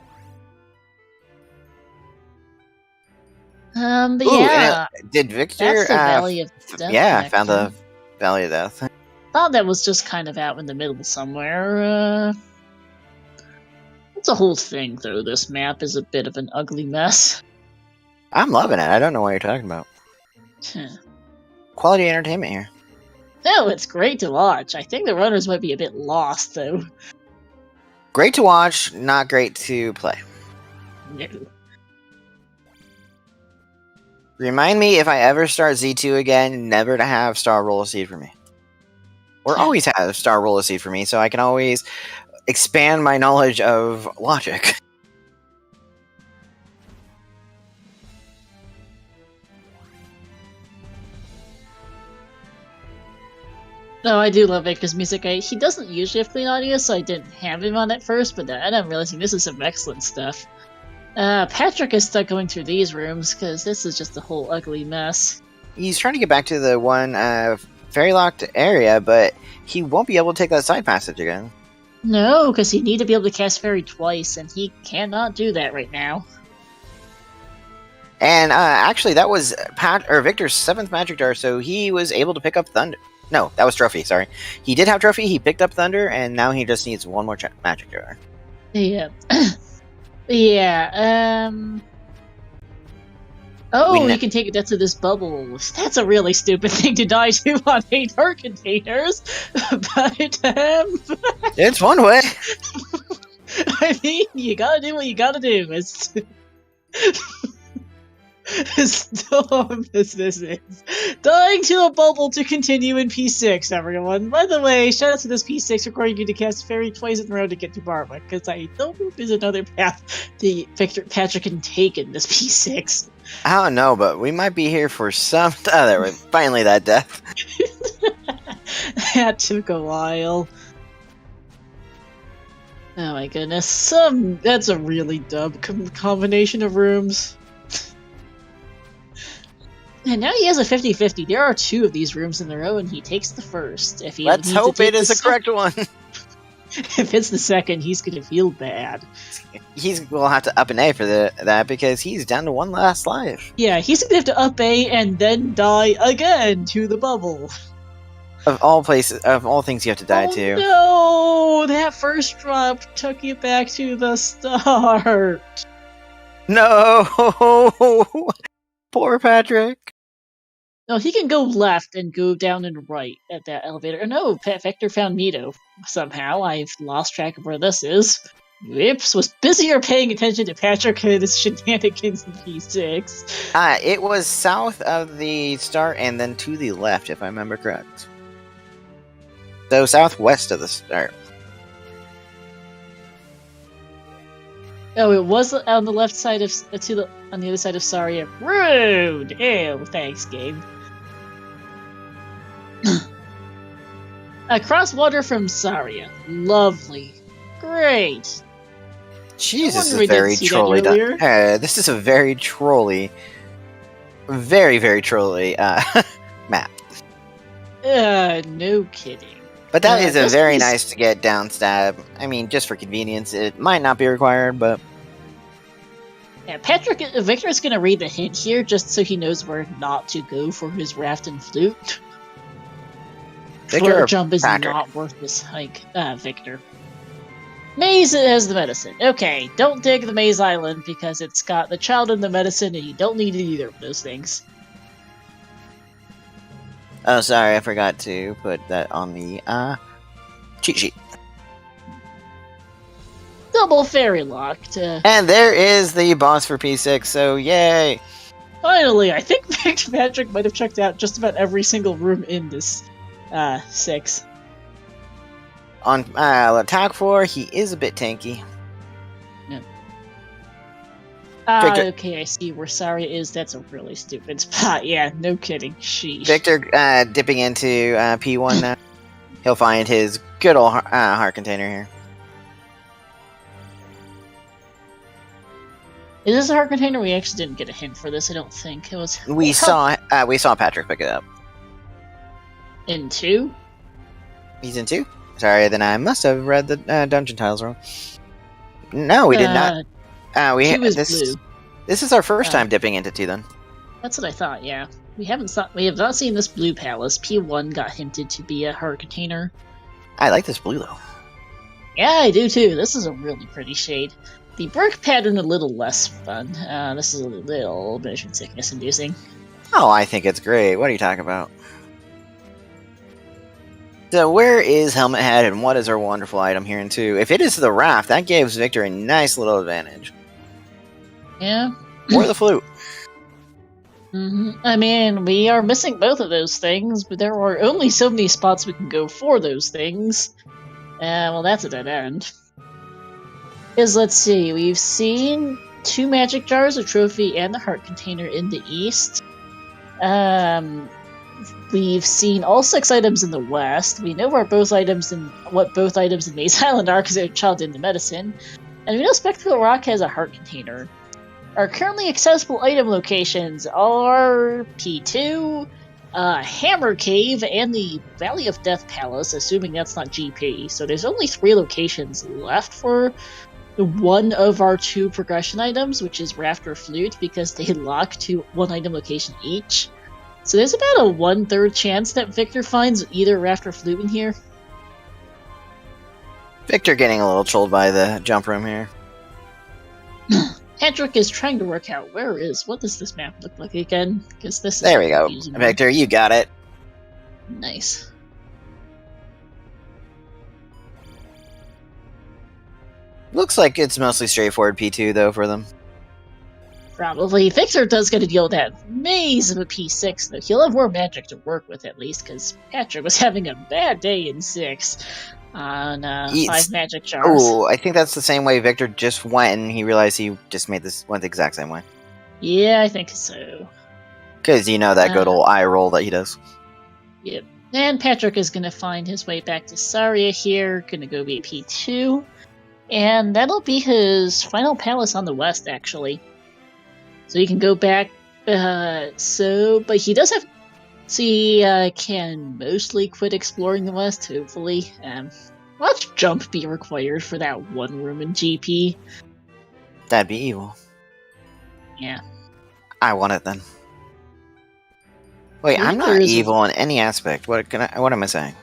But yeah. Did Victor? That's the Valley of Death. Yeah, I found the Valley of Death. Thought that was just kind of out in the middle somewhere. It's a whole thing, though. This map is a bit of an ugly mess. I'm loving it. I don't know what you're talking about. Quality entertainment here. No, it's great to watch. I think the runners might be a bit lost, though. Great to watch, not great to play. No. Remind me if I ever start Z2 again, never to have Star roll a seed for me. Or always have Star roll a seed for me, so I can always expand my knowledge of logic. No, I do love Victor's music. He doesn't usually have clean audio, so I didn't have him on at first, but I'm realizing this is some excellent stuff. Patrick is stuck going through these rooms, because this is just a whole ugly mess. He's trying to get back to the one fairy locked area, but he won't be able to take that side passage again. No, because he'd need to be able to cast fairy twice, and he cannot do that right now. And actually, that was Victor's 7th magic jar, so he was able to pick up Thunder. No, that was Trophy, sorry. He did have Trophy, he picked up Thunder, and now he just needs one more magic jar. Yeah. Yeah, oh, you can take a death to this bubble. That's a really stupid thing to die to on 8 heart containers. But, it's one way. I mean, you gotta do what you gotta do. As dumb as this is. Dying to a bubble to continue in P6, everyone. By the way, shout out to this P6 requiring you to cast Fairy twice in a row to get to Barba, because I don't know if there's another path Patrick can take in this P6. I don't know, but we might be here for some... Oh, there we finally that death. That took a while. Oh my goodness. That's a really dumb combination of rooms. And now he has a 50-50. There are 2 of these rooms in a row, and he takes the first. Let's hope it is the correct one. If it's the second, he's gonna feel bad. We'll have to up an A for that because he's down to 1 last life. Yeah, he's gonna have to up A and then die again to the bubble. Of all things you have to die to. No, that first drop took you back to the start. No, poor Patrick. No, he can go left and go down and right at that elevator. No, Victor found Nito. Somehow, I've lost track of where this is. Whoops, was busier paying attention to Patrick and his shenanigans in P6. It was south of the start and then to the left, if I remember correct. So southwest of the start. Oh, it was on the left side of on the other side of Saria. Rude. Ew. Thanks, game. Across water from Saria. Lovely. Great. Jesus, is very trolly. This is a very trolly, very trolly map. No kidding. But that is a very nice to get down stab. I mean, just for convenience, it might not be required, but... Yeah, Victor's gonna read the hint here, just so he knows where not to go for his raft and flute. Float jump is not worth this hike. Victor. Maze has the medicine. Okay, don't dig the Maze Island, because it's got the child and the medicine, and you don't need either of those things. Oh, sorry, I forgot to put that on the cheat sheet. Double fairy locked. And there is the boss for P6, so yay! Finally, I think Patrick might have checked out just about every single room in this 6. On attack 4, he is a bit tanky. Okay, I see where Saria is. That's a really stupid spot. Yeah, no kidding. Sheesh. Victor dipping into P1 now. He'll find his good old heart container here. Is this a heart container? We actually didn't get a hint for this. I don't think it was. We saw Patrick pick it up. In 2? He's in 2. Sorry, then I must have read the dungeon tiles wrong. No, we did not. This is our first time dipping into 2 then. That's what I thought, yeah. We have not seen this blue palace. P1 got hinted to be a heart container. I like this blue though. Yeah, I do too. This is a really pretty shade. The brick pattern a little less fun. This is a little motion sickness inducing. Oh, I think it's great. What are you talking about? So where is Helmet Head and what is our wonderful item here in 2? If it is the raft, that gives Victor a nice little advantage. Yeah. Or the flute. I mean, we are missing both of those things, but there are only so many spots we can go for those things. Well, that's a dead end. Let's see, we've seen 2 magic jars, a trophy, and the heart container in the east. We've seen all 6 items in the west. We know what both items in Maze Island are because they're child in the medicine. And we know Spectral Rock has a heart container. Our currently accessible item locations are P2, Hammer Cave, and the Valley of Death Palace, assuming that's not GP. So there's only 3 locations left for one of our 2 progression items, which is Raft or Flute, because they lock to 1 item location each. So there's about a 1/3 chance that Victor finds either Raft or Flute in here. Victor getting a little trolled by the jump room here. Patrick is trying to work out what does this map look like again? Because this is there we go. Victor, you got it. Nice. Looks like it's mostly straightforward P2 though for them. Probably. Victor does get to deal with that maze of a P6 though. He'll have more magic to work with at least, because Patrick was having a bad day in 6 on 5 magic jars. Oh, I think that's the same way Victor just went, and he realized he just went the exact same way. Yeah, I think so. Because you know that good old eye roll that he does. Yep. And Patrick is going to find his way back to Saria here, going to go be P2. And that'll be his final palace on the west, actually. So he can go back, but he does have, so he can mostly quit exploring the west, hopefully. Watch jump be required for that one room in GP. That'd be evil. Yeah. I want it then. Wait, I'm not evil in any aspect. What am I saying?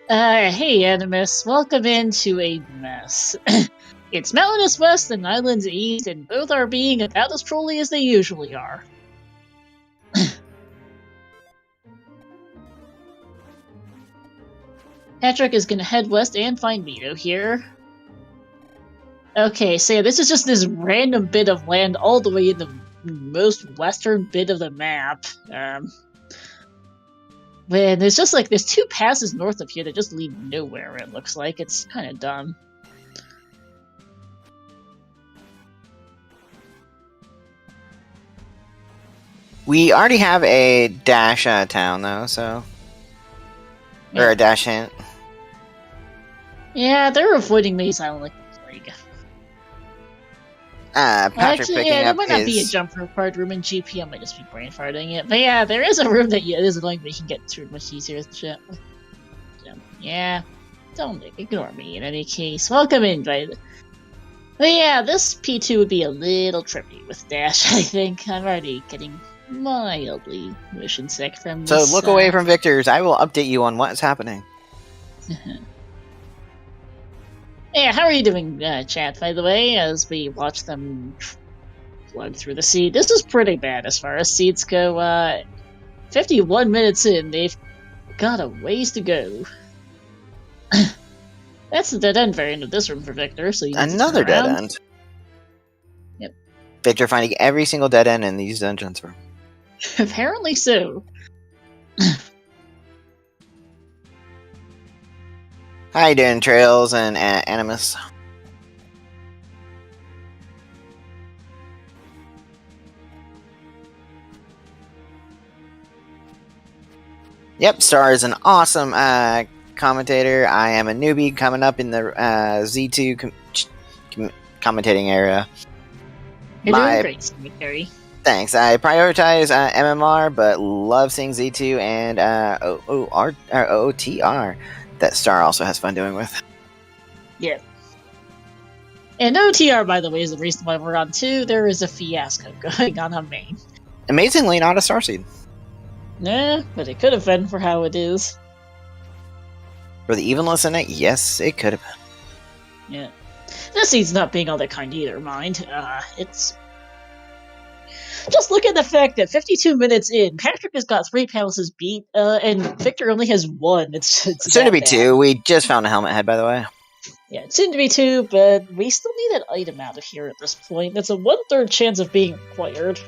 Hey Animus, welcome into a mess. It's mountainous west and islands east, and both are being about as trolly as they usually are. Patrick is gonna head west and find Mito here. Okay, so yeah, this is just this random bit of land all the way in the most western bit of the map. When there's just there's 2 passes north of here that just lead nowhere, it looks like. It's kind of dumb. We already have a dash town, though, so... Yeah. Or a dash hint. Yeah, they're avoiding Maze Island like the plague. Patrick actually, picking yeah, there up might not be a jump required room in GP, I might just be brain farting it. But yeah, there is a room that is annoying, but you can get to much easier with jump. Yeah, don't ignore me in any case. Welcome in, but yeah, this P2 would be a little trippy with dash, I think. I'm already getting mildly motion sick from this. So look away from Victor's. I will update you on what's happening. Yeah, how are you doing, chat, by the way, as we watch them plug through the seed? This is pretty bad as far as seeds go. 51 minutes in, they've got a ways to go. That's the dead end variant of this room for Victor, so another dead end. Yep. Victor finding every single dead end in these dungeons. Apparently so. How you doing, Trails and Animus? Yep, Star is an awesome commentator. I am a newbie coming up in the Z2 commentating area. You're doing great, Cemetery. Thanks. I prioritize MMR, but love seeing Z2 and OTR that Star also has fun doing with. Yeah. And OTR, by the way, is the reason why we're on 2. There is a fiasco going on main. Amazingly, not a Starseed. Nah, but it could have been for how it is. For the evilness in it, yes, it could have been. Yeah. This seed's not being all that kind either, mind. It's... Just look at the fact that 52 minutes in, Patrick has got 3 palaces beat, and Victor only has 1. It's soon to be 2. We just found a helmet head, by the way. Yeah, it's soon to be 2, but we still need an item out of here at this point. That's a 1/3 chance of being acquired.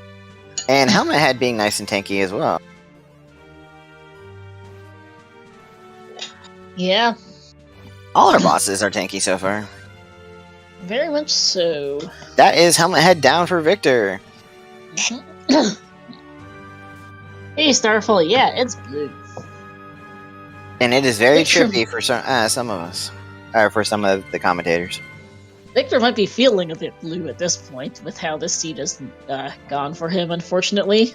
And helmet head being nice and tanky as well. Yeah. All our bosses are tanky so far. Very much so. That is helmet head down for Victor. Hey, Starfall, yeah, it's blue. And it is very trippy for some of us. Or for some of the commentators. Victor might be feeling a bit blue at this point, with how this seed has gone for him, unfortunately.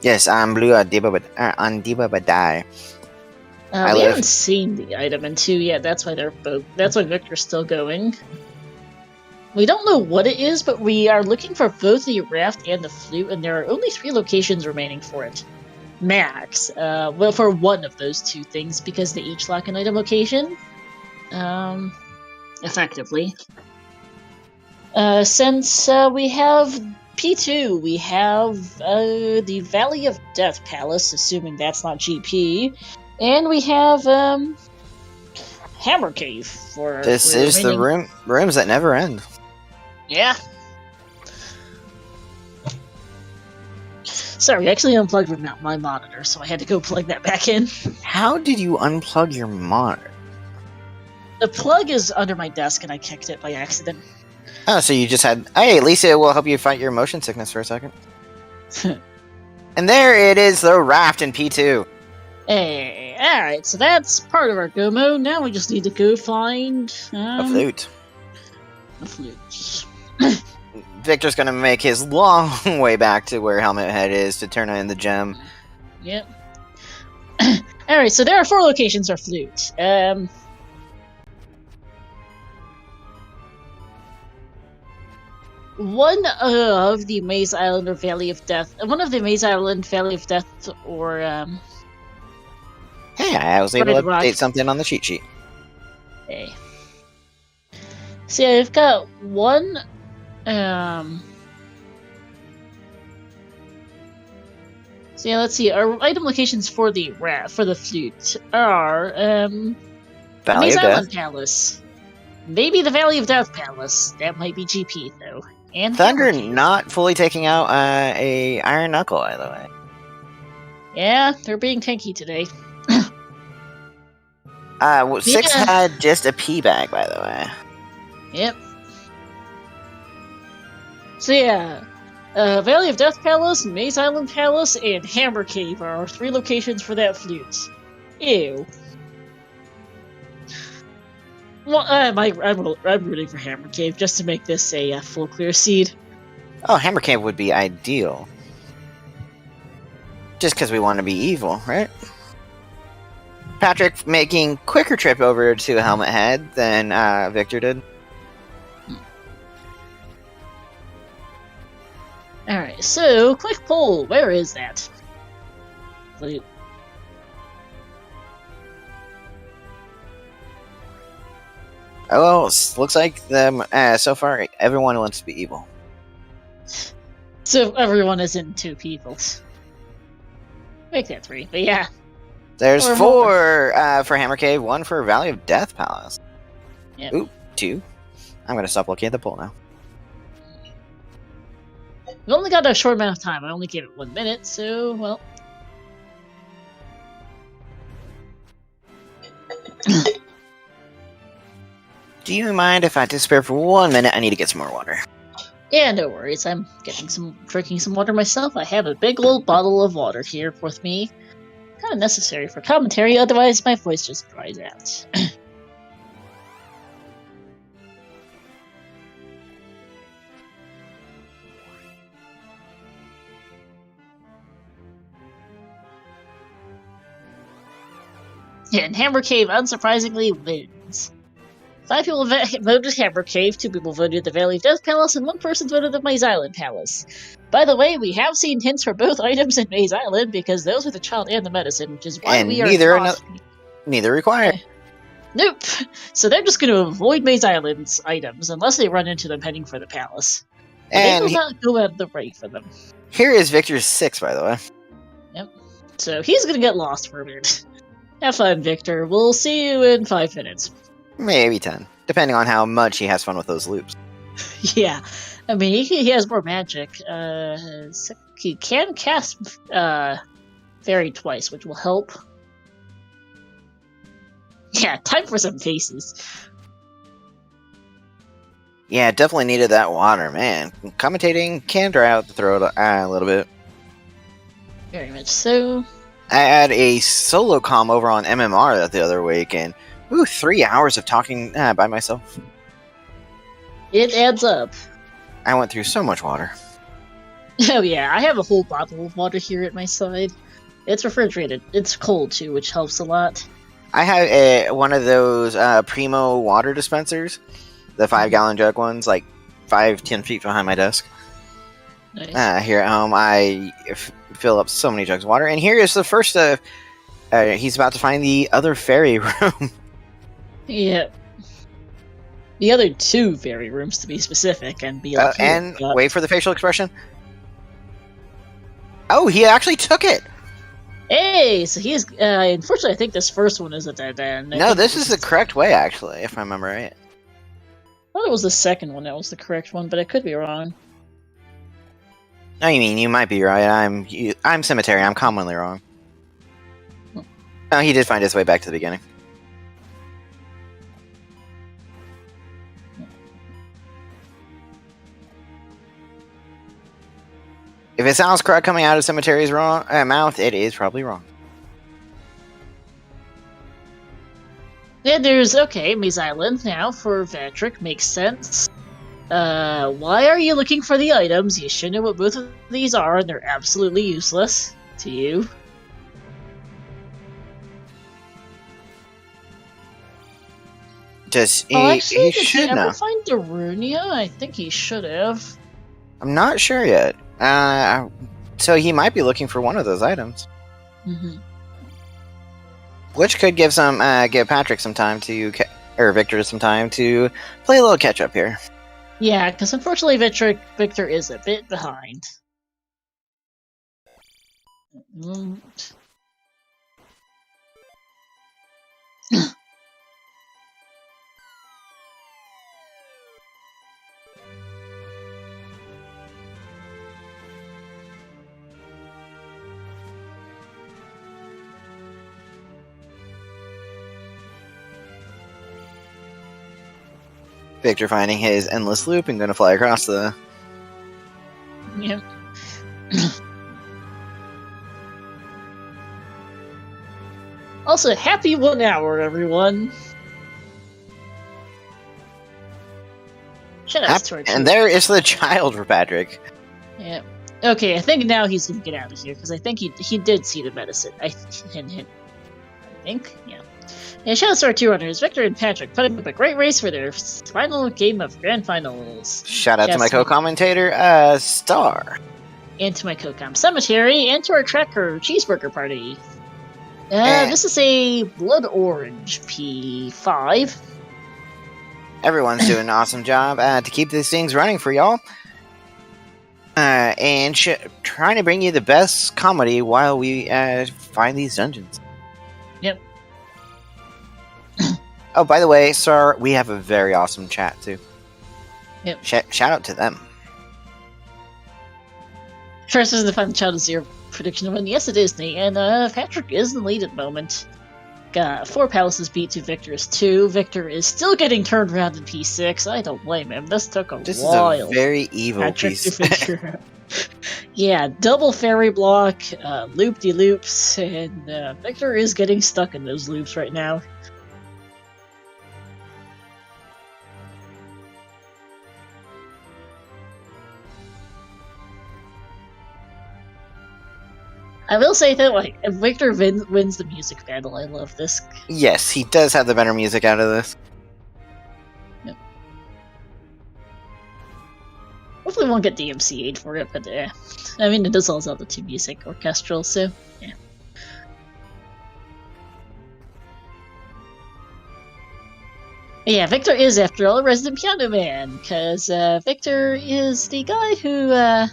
Yes, I'm blue on Diba Badai. We haven't seen the item in 2 yet. That's why Victor's still going. We don't know what it is, but we are looking for both the raft and the flute, and there are only 3 locations remaining for it. max. Well, for one of those two things, because they each lock an item location. Effectively. Since we have P2, we have the Valley of Death Palace, assuming that's not GP, and we have Hammer Cave for. This is the rooms that never end. Yeah. Sorry, I actually unplugged my monitor, so I had to go plug that back in. How did you unplug your monitor? The plug is under my desk, and I kicked it by accident. Oh, so you just had... Hey, at least it will help you fight your motion sickness for a second. And there it is, the raft in P2. Hey, alright, so that's part of our go mode. Now we just need to go find... a flute. A flute. Victor's gonna make his long way back to where Helmet Head is to turn in the gem. Yep. Alright, so there are 4 locations for flute. One of the Maze Island or Valley of Death... One of the Maze Island, Valley of Death, or... Hey, I was able to update something on the cheat sheet. Hey. So yeah, I've got one... So yeah, let's see. Our item locations for the flute are Maze Island Palace. Maybe the Valley of Death Palace. That might be GP though. And Thunder not fully taking out a Iron Knuckle, by the way. Yeah, they're being tanky today. 6 had just a pea bag, by the way. Yep. So yeah, Valley of Death Palace, Maze Island Palace, and Hammer Cave are our 3 locations for that flute. Ew. Well, I'm rooting for Hammer Cave just to make this a full clear seed. Oh, Hammer Cave would be ideal. Just because we want to be evil, right? Patrick making quicker trip over to Helmet Head than Victor did. Alright, so, quick poll. Where is that? Flute. Oh, well, looks like so far everyone wants to be evil. So everyone is in 2 people. Make that 3, but yeah. There's 4 for Hammer Cave, 1 for Valley of Death Palace. Yep. Ooh, 2. I'm gonna stop looking at the poll now. We only got a short amount of time. I only gave it 1 minute, so, well. Do you mind if I disappear for 1 minute? I need to get some more water. Yeah, no worries. I'm drinking some water myself. I have a big old bottle of water here with me. Kind of necessary for commentary, otherwise my voice just dries out. Yeah, and Hammer Cave unsurprisingly wins. 5 people voted Hammer Cave, 2 people voted the Valley of Death Palace, and 1 person voted the Maze Island Palace. By the way, we have seen hints for both items in Maze Island, because those are the child and the medicine, which is why we are neither required. Nope. So they're just going to avoid Maze Island's items, unless they run into them heading for the palace. And they will not go out of the way for them. Here is Victor's 6, by the way. Yep. So he's going to get lost for a minute. Have fun, Victor. We'll see you in 5 minutes. Maybe 10, depending on how much he has fun with those loops. Yeah, I mean, he has more magic. So he can cast Fairy twice, which will help. Yeah, time for some faces. Yeah, definitely needed that water, man. Commentating can dry out the throat a little bit. Very much so. I had a solo comm over on MMR the other week, and 3 hours of talking by myself. It adds up. I went through so much water. Oh yeah, I have a whole bottle of water here at my side. It's refrigerated. It's cold too, which helps a lot. I have one of those Primo water dispensers. The 5-gallon jug ones, like 5-10 feet behind my desk. Nice. Here at home, I fill up so many jugs of water, and here is the first. He's about to find the other fairy room. Yeah. The other 2 fairy rooms, to be specific, and be like. And wait for the facial expression. Oh, he actually took it. Hey, so he's. Unfortunately, I think this first one is a dead end. No, this is the correct way, actually, if I remember right. I thought it was the second one that was the correct one, but I could be wrong. No, you mean you might be right. I'm cemetery. I'm commonly wrong. No, he did find his way back to the beginning. If it sounds correct coming out of cemetery's mouth, it is probably wrong. Then there's Maze Island now for Vatric, makes sense. Why are you looking for the items? You should know what both of these are, and they're absolutely useless to you. He should know. Did he ever find Darunia? I think he should have. I'm not sure yet. So he might be looking for one of those items. Mm-hmm. Which could give Patrick some time to, or Victor some time to play a little catch up here. Yeah, because unfortunately Victor is a bit behind. Victor finding his endless loop and going to fly across the... Yep. Also, happy 1 hour, everyone. And there is the child for Patrick. Yeah. Okay, I think now he's going to get out of here, because I think he did see the medicine. I think, yeah. And shout out to our 2 runners, Victor and Patrick, putting up a great race for their final game of Grand Finals. Shout out to my co-commentator, Star. And to my co-com Cemetery, and to our tracker, Cheeseburger Party. This is a Blood Orange P5. Everyone's doing an awesome job to keep these things running for y'all. And trying to bring you the best comedy while we find these dungeons. Yep. Oh, by the way, sir, we have a very awesome chat, too. Yep. Shout out to them. First is the Final Child of Zero prediction of win. Yes, it is, Nate. And Patrick is in the lead at the moment. Got 4 palaces beat to Victor's 2. Victor is still getting turned around in P6. I don't blame him. This took a while. This is a very evil Patrick piece. Yeah, double fairy block, loop-de-loops, and Victor is getting stuck in those loops right now. I will say that, if Victor wins the music battle, I love this. Yes, he does have the better music out of this. Yep. Hopefully we won't get DMCA'd for it, but I mean, it does all Zelda 2 music orchestral, so yeah. Yeah, Victor is, after all, a resident piano man, because Victor is the guy who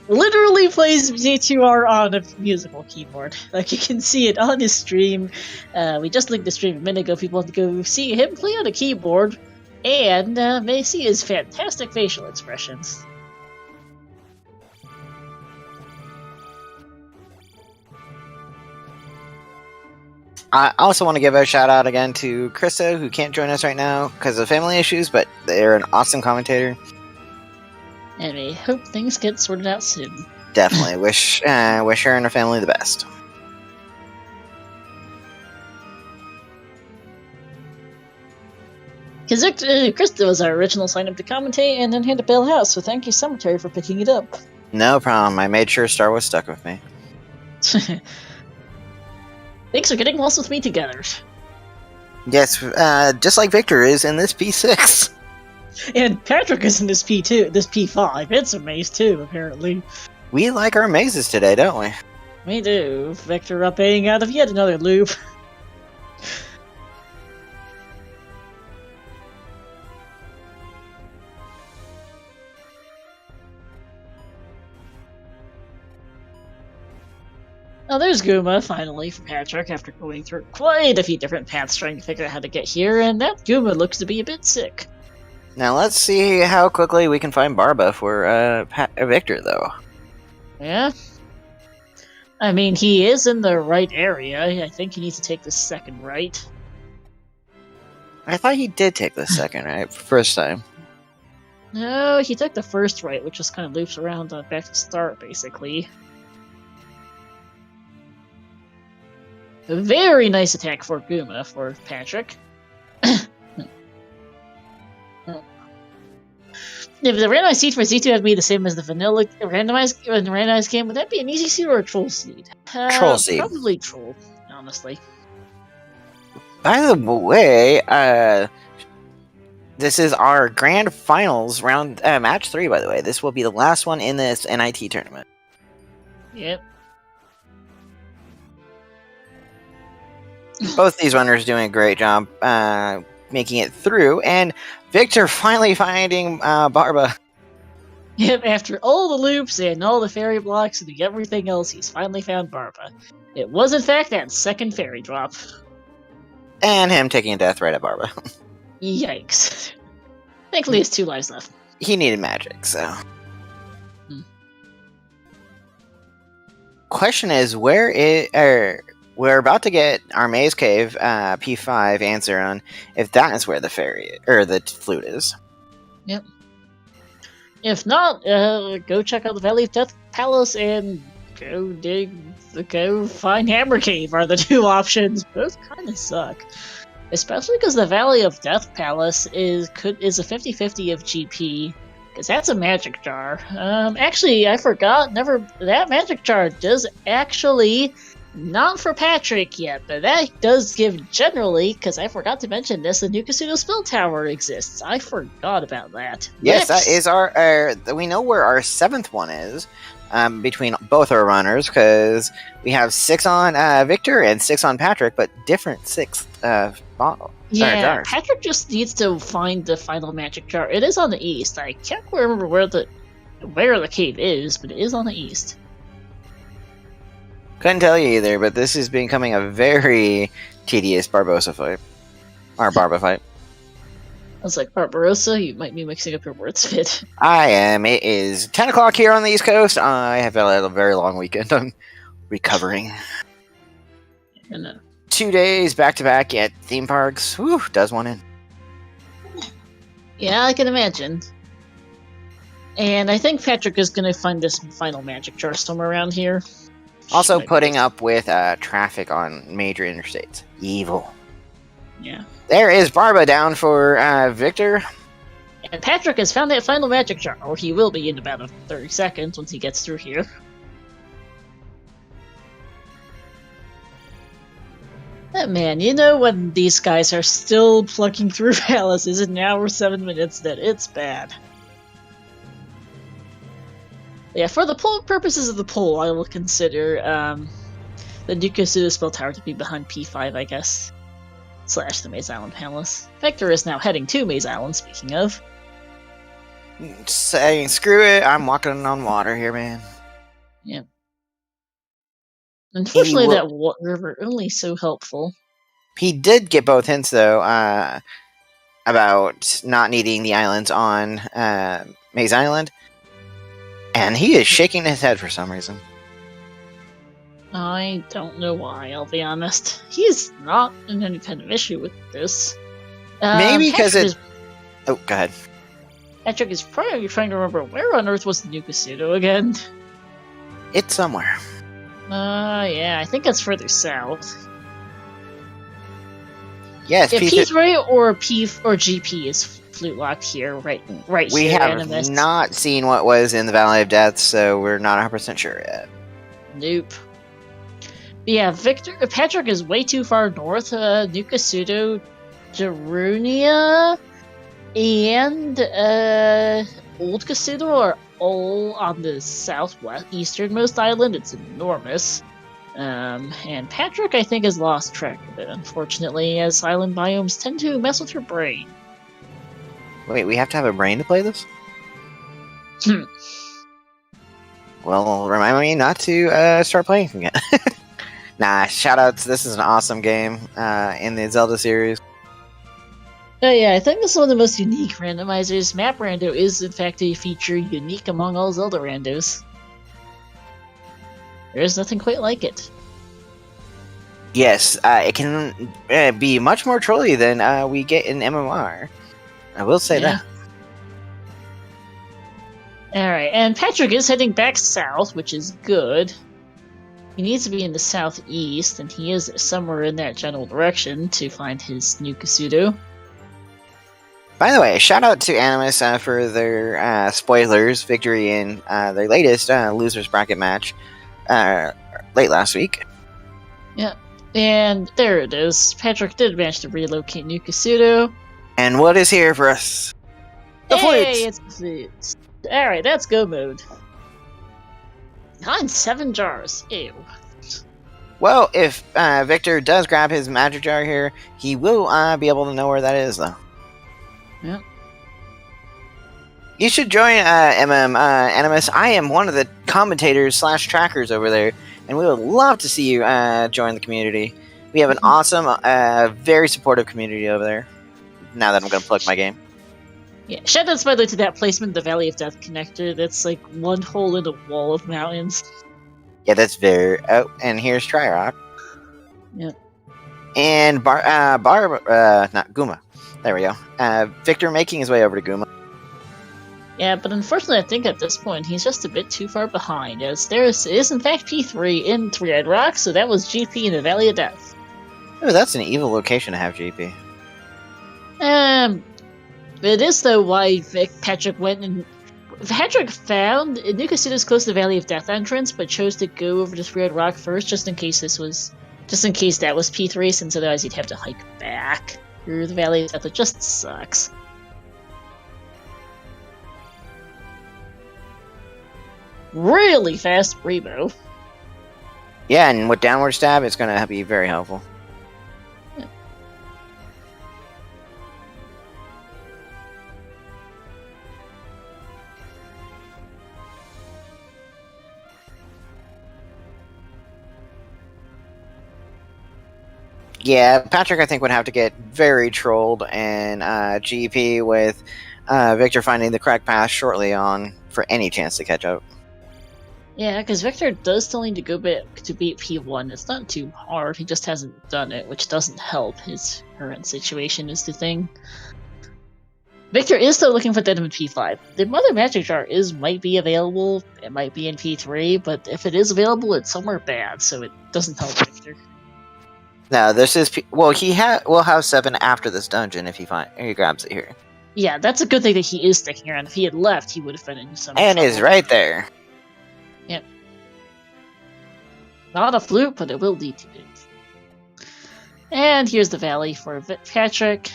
literally plays Z2R on a musical keyboard. Like, you can see it on his stream. We just linked the stream a minute ago. People want to go see him play on a keyboard, and may see his fantastic facial expressions. I also want to give a shout out again to Krista, who can't join us right now because of family issues, but they're an awesome commentator. And we hope things get sorted out soon. Definitely. wish her and her family the best. Because Krista was our original sign-up to commentate and then had to bail out, so thank you, Cemetery, for picking it up. No problem. I made sure Star was stuck with me. Thanks for getting lost with me together. Yes, just like Victor is in this P6. And Patrick is in this P2, this P5. It's a maze too, apparently. We like our mazes today, don't we? We do. Victor up A out of yet another loop. Oh, there's Goomba, finally, for Patrick, after going through quite a few different paths trying to figure out how to get here, and that Goomba looks to be a bit sick. Now let's see how quickly we can find Barba for Victor, though. Yeah? I mean, he is in the right area. I think he needs to take the second right. I thought he did take the second right, first time. No, he took the first right, which just kind of loops around back to start, basically. A very nice attack for Goomba, for Patrick. If the randomized seed for Z2 had to be the same as the vanilla randomized game, would that be an easy seed or a troll seed? Troll seed. Probably troll, honestly. By the way, this is our grand finals round, match 3, by the way. This will be the last one in this NIT tournament. Yep. Both these runners doing a great job making it through, and Victor finally finding Barba. Yep, after all the loops and all the fairy blocks and everything else, he's finally found Barba. It was, in fact, that second fairy drop. And him taking a death right at Barba. Yikes. Thankfully, he has 2 lives left. He needed magic, so... Question is, we're about to get our Maze Cave P5 answer on if that is where the fairy or the flute is. Yep. If not, go check out the Valley of Death Palace and go find Hammer Cave are the 2 options. Both kind of suck. Especially because the Valley of Death Palace is a 50-50 of GP. Because that's a magic jar. Actually, I forgot. That magic jar does actually... Not for Patrick yet, but that does give generally, because I forgot to mention this, the Nukasudo Spell Tower exists. I forgot about that. Yes, that is our we know where our 7th one is, between both our runners, because we have 6 on Victor and 6 on Patrick, but different 6 bottles. Yeah, Patrick just needs to find the final magic jar. It is on the east. I can't remember where the cave is, but it is on the east. Couldn't tell you either, but this is becoming a very tedious Barbossa fight. Or Barba fight. I was like, Barbarossa? You might be mixing up your words, Fit. I am. It is 10 o'clock here on the East Coast. I have had a very long weekend. I'm recovering. 2 days back-to-back at theme parks. Whew, does one in. Yeah, I can imagine. And I think Patrick is going to find this final magic jar somewhere around here. Also putting up with traffic on major interstates. Evil. Yeah. There is Barba down for Victor. And Patrick has found that final magic jar, or he will be in about 30 seconds once he gets through here. But man, you know when these guys are still plugging through palaces in now or 7 minutes, that it's bad. Yeah, for the purposes of the poll, I will consider the Nukasudo Spell Tower to be behind P5, I guess. / the Maze Island Palace. Victor is now heading to Maze Island, speaking of. Saying, screw it, I'm walking on water here, man. Yep. Unfortunately, that river only so helpful. He did get both hints, though, about not needing the islands on Maze Island. And he is shaking his head for some reason. I don't know why, I'll be honest. He's not in any kind of issue with this. Maybe because it... Oh, go ahead. Patrick is probably trying to remember where on Earth was Nukasudo again. It's somewhere. Yeah, I think it's further south. Yes, if P3 or GP is flute locked here, right we here. We have not seen what was in the Valley of Death, so we're not 100% sure yet. Nope. But yeah, Patrick is way too far north. Nukasudo, Darunia. And Old Casino are all on the southwest easternmost island. It's enormous. And Patrick, I think, has lost track of it, unfortunately, as island biomes tend to mess with your brain. Wait, we have to have a brain to play this? Well, remind me not to start playing again. Nah, shoutouts. This is an awesome game in the Zelda series. Oh yeah, I think this is one of the most unique randomizers. Map Rando is, in fact, a feature unique among all Zelda randos. There is nothing quite like it. Yes, it can be much more trolly than we get in MMR. I will say that. Alright, and Patrick is heading back south, which is good. He needs to be in the southeast, and he is somewhere in that general direction to find his new Kasudo. By the way, shout out to Animus for their spoilers victory in their latest losers bracket match late last week. Yeah, and there it is. Patrick did manage to relocate new Kasudo. And what is here for us? The Hey, it's the flutes. Alright, that's go mode. 7 jars. Ew. Well, if Victor does grab his magic jar here, he will be able to know where that is, though. Yeah. You should join Animus. I am one of the commentators / trackers over there, and we would love to see you join the community. We have an awesome, very supportive community over there. Now that I'm going to plug my game. Yeah, shoutouts by the way to that placement, the Valley of Death connector. That's like one hole in a wall of mountains. Yeah, that's very... Oh, and here's Trirock. Yeah. And not Guma. There we go. Victor making his way over to Guma. Yeah, but unfortunately I think at this point he's just a bit too far behind, as there is in fact P3 in Three-Eyed Rock, so that was GP in the Valley of Death. Oh, that's an evil location to have GP. It is though why Patrick went and... Patrick found New Kasudo's close to the Valley of Death entrance, but chose to go over to Three-Eyed Rock first, just in case that was P3, since otherwise he'd have to hike back through the Valley of Death. It just sucks. Really fast Rebo. Yeah, and with downward stab, it's going to be very helpful. Yeah. Yeah, Patrick, I think, would have to get very trolled and GP with Victor finding the correct path shortly on for any chance to catch up. Yeah, because Victor does still need to go back to beat P1. It's not too hard, he just hasn't done it, which doesn't help his current situation is the thing. Victor is still looking for Denim in P5. The Mother Magic Jar might be available, it might be in P3, but if it is available, it's somewhere bad, so it doesn't help Victor. No, this is... Well, will have 7 after this dungeon if he grabs it here. Yeah, that's a good thing that he is sticking around. If he had left, he would have been in some And trouble. is right there. Yep. Not a flute, but it will lead to it. And here's the valley for Patrick.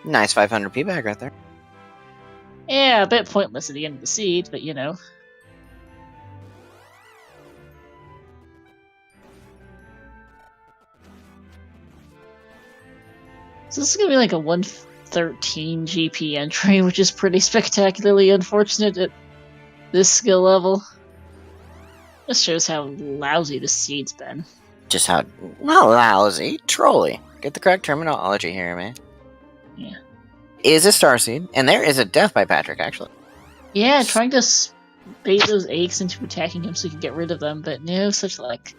Nice 500 P back right there. Yeah, a bit pointless at the end of the seed, but you know. So this is going to be like a 113 GP entry, which is pretty spectacularly unfortunate at this skill level. This shows how lousy the seed's been. Just how... Not lousy, trolly. Get the correct terminology here, man. Yeah. Is a star seed, and there is a death by Patrick, actually. Yeah, trying to bait those aches into attacking him so he can get rid of them, but no such luck.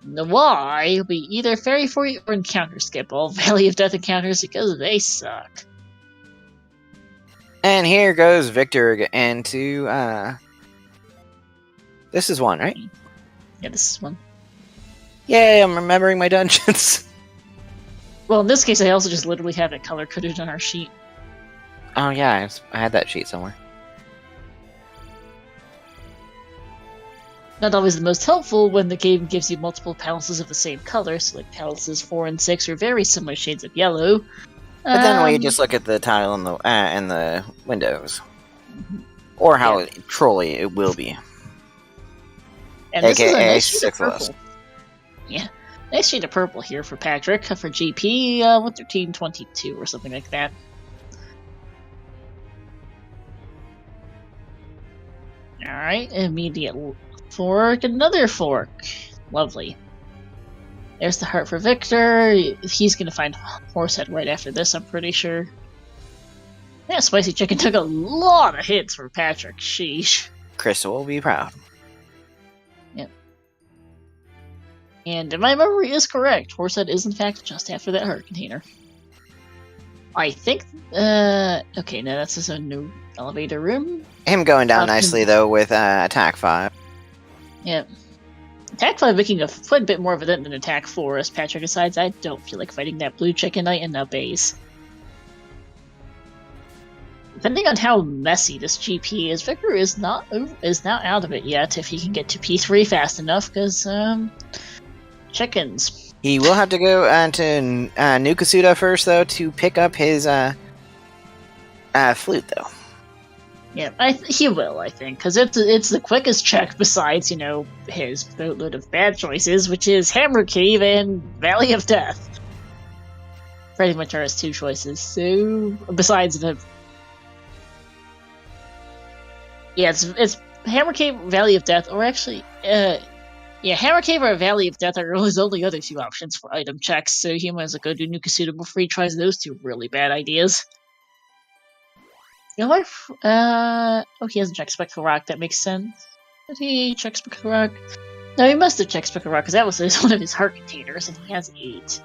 Why? It'll be either Fairy Fort or Encounter skip all Valley of Death encounters because they suck. And here goes Victor into, This is one, right? Yeah, this is one. Yay, I'm remembering my dungeons. Well, in this case, I also just literally have it color-coded on our sheet. Oh yeah, I had that sheet somewhere. Not always the most helpful when the game gives you multiple palaces of the same color, so like palaces 4 and 6 are very similar shades of yellow. But then we just look at the tile in the windows, or how trolly it will be. And this is a nice shade of purple. Yeah, nice shade of purple here for Patrick for GP with 1322 or something like that. All right, immediate fork, another fork. Lovely. There's the heart for Victor. He's going to find Horsehead right after this, I'm pretty sure. Yeah, Spicy Chicken took a lot of hits for Patrick. Sheesh. Crystal will be proud. Yep. And if my memory is correct, Horsehead is in fact just after that heart container. I think, okay, now that's his own new elevator room. Him going down nicely, though, with Attack 5. Yep. Attack 5 making quite a bit more of a dent than Attack 4, as Patrick decides, I don't feel like fighting that blue chicken knight in a base. Depending on how messy this GP is, Victor is not out of it yet, if he can get to P3 fast enough, because, chickens. He will have to go to Nukasuda first, though, to pick up his flute, though. Yeah, he will, I think, because it's the quickest check besides, you know, his boatload of bad choices, which is Hammer Cave and Valley of Death. Pretty much are his two choices, so, besides the... Yeah, it's Hammer Cave, Valley of Death, or actually, yeah, Hammer Cave or Valley of Death are his only other two options for item checks, so he might as well go do Nukasuda before he tries those two really bad ideas. You know what? Oh, he hasn't checked Spectral Rock, that makes sense. Did he check Spectral Rock? No, he must have checked Spectral Rock, because that was one of his heart containers, and he has 8.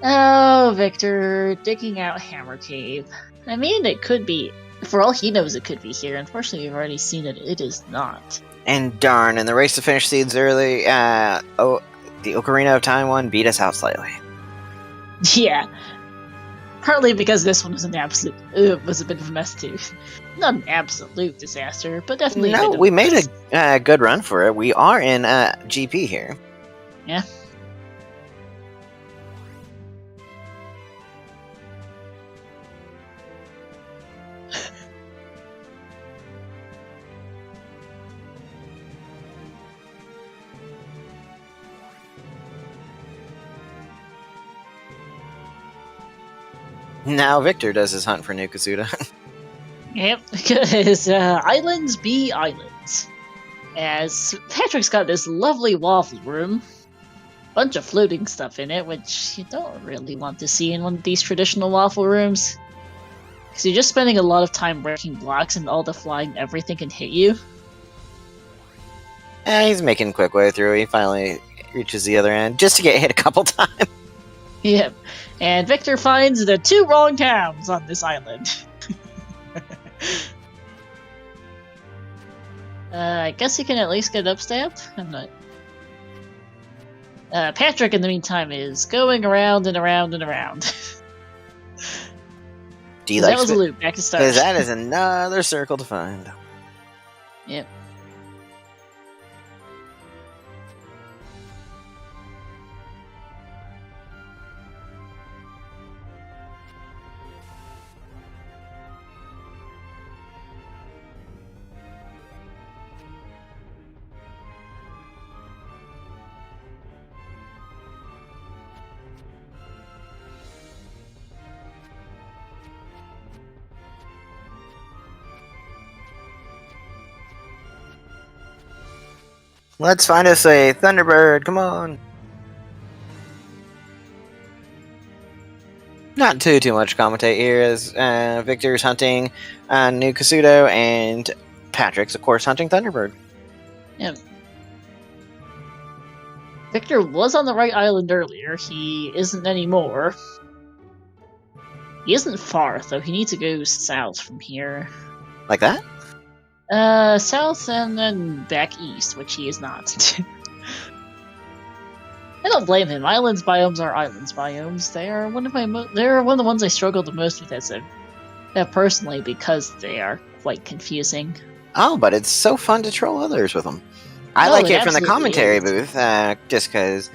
Oh, Victor, digging out Hammer Cave. I mean, it could be... For all he knows, it could be here. Unfortunately, we've already seen it. It is not. And darn, in the race to finish seeds early, the Ocarina of Time one beat us out slightly. Yeah. Partly because this one was an absolute... was a bit of a mess, too. Not an absolute disaster, but definitely a bit of we made a good run for it. We are in GP here. Yeah. Now Victor does his hunt for Nukasuda. Yep, because islands be islands. As Patrick's got this lovely waffle room, bunch of floating stuff in it, which you don't really want to see in one of these traditional waffle rooms. Because you're just spending a lot of time breaking blocks and all the flying everything can hit you. He's making a quick way through. He finally reaches the other end, just to get hit a couple times. Yep. And Victor finds the 2 wrong towns on this island. I guess he can at least get upstamped? I'm not... Patrick, in the meantime, is going around and around and around. That was a loop, back to start. Because that is another circle to find. Yep. Let's find us a Thunderbird, come on! Not too much commentate here, as Victor's hunting Nukasudo, and Patrick's, of course, hunting Thunderbird. Yep. Victor was on the right island earlier, he isn't anymore. He isn't far, though, he needs to go south from here. Like that? South and then back east, which he is not. I don't blame him. Islands biomes are islands biomes. They are one of the ones I struggle the most with as personally, because they are quite confusing. Oh, but it's so fun to troll others with them. I like it from the commentary booth, just because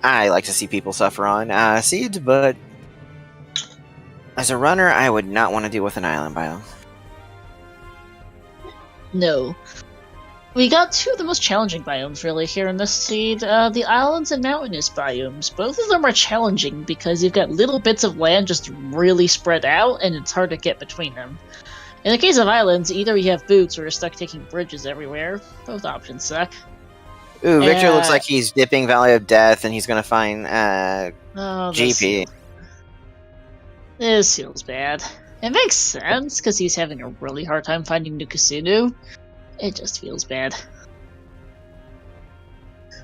I like to see people suffer on seeds, but As a runner, I would not want to deal with an island biome. No. We got two of the most challenging biomes, really, here in this seed. The islands and mountainous biomes. Both of them are challenging because you've got little bits of land just really spread out, and it's hard to get between them. In the case of islands, either you have boots or you're stuck taking bridges everywhere. Both options suck. Ooh, Victor looks like he's dipping Valley of Death, and he's going to find GP. This feels bad. It makes sense, because he's having a really hard time finding Nukasudu. It just feels bad.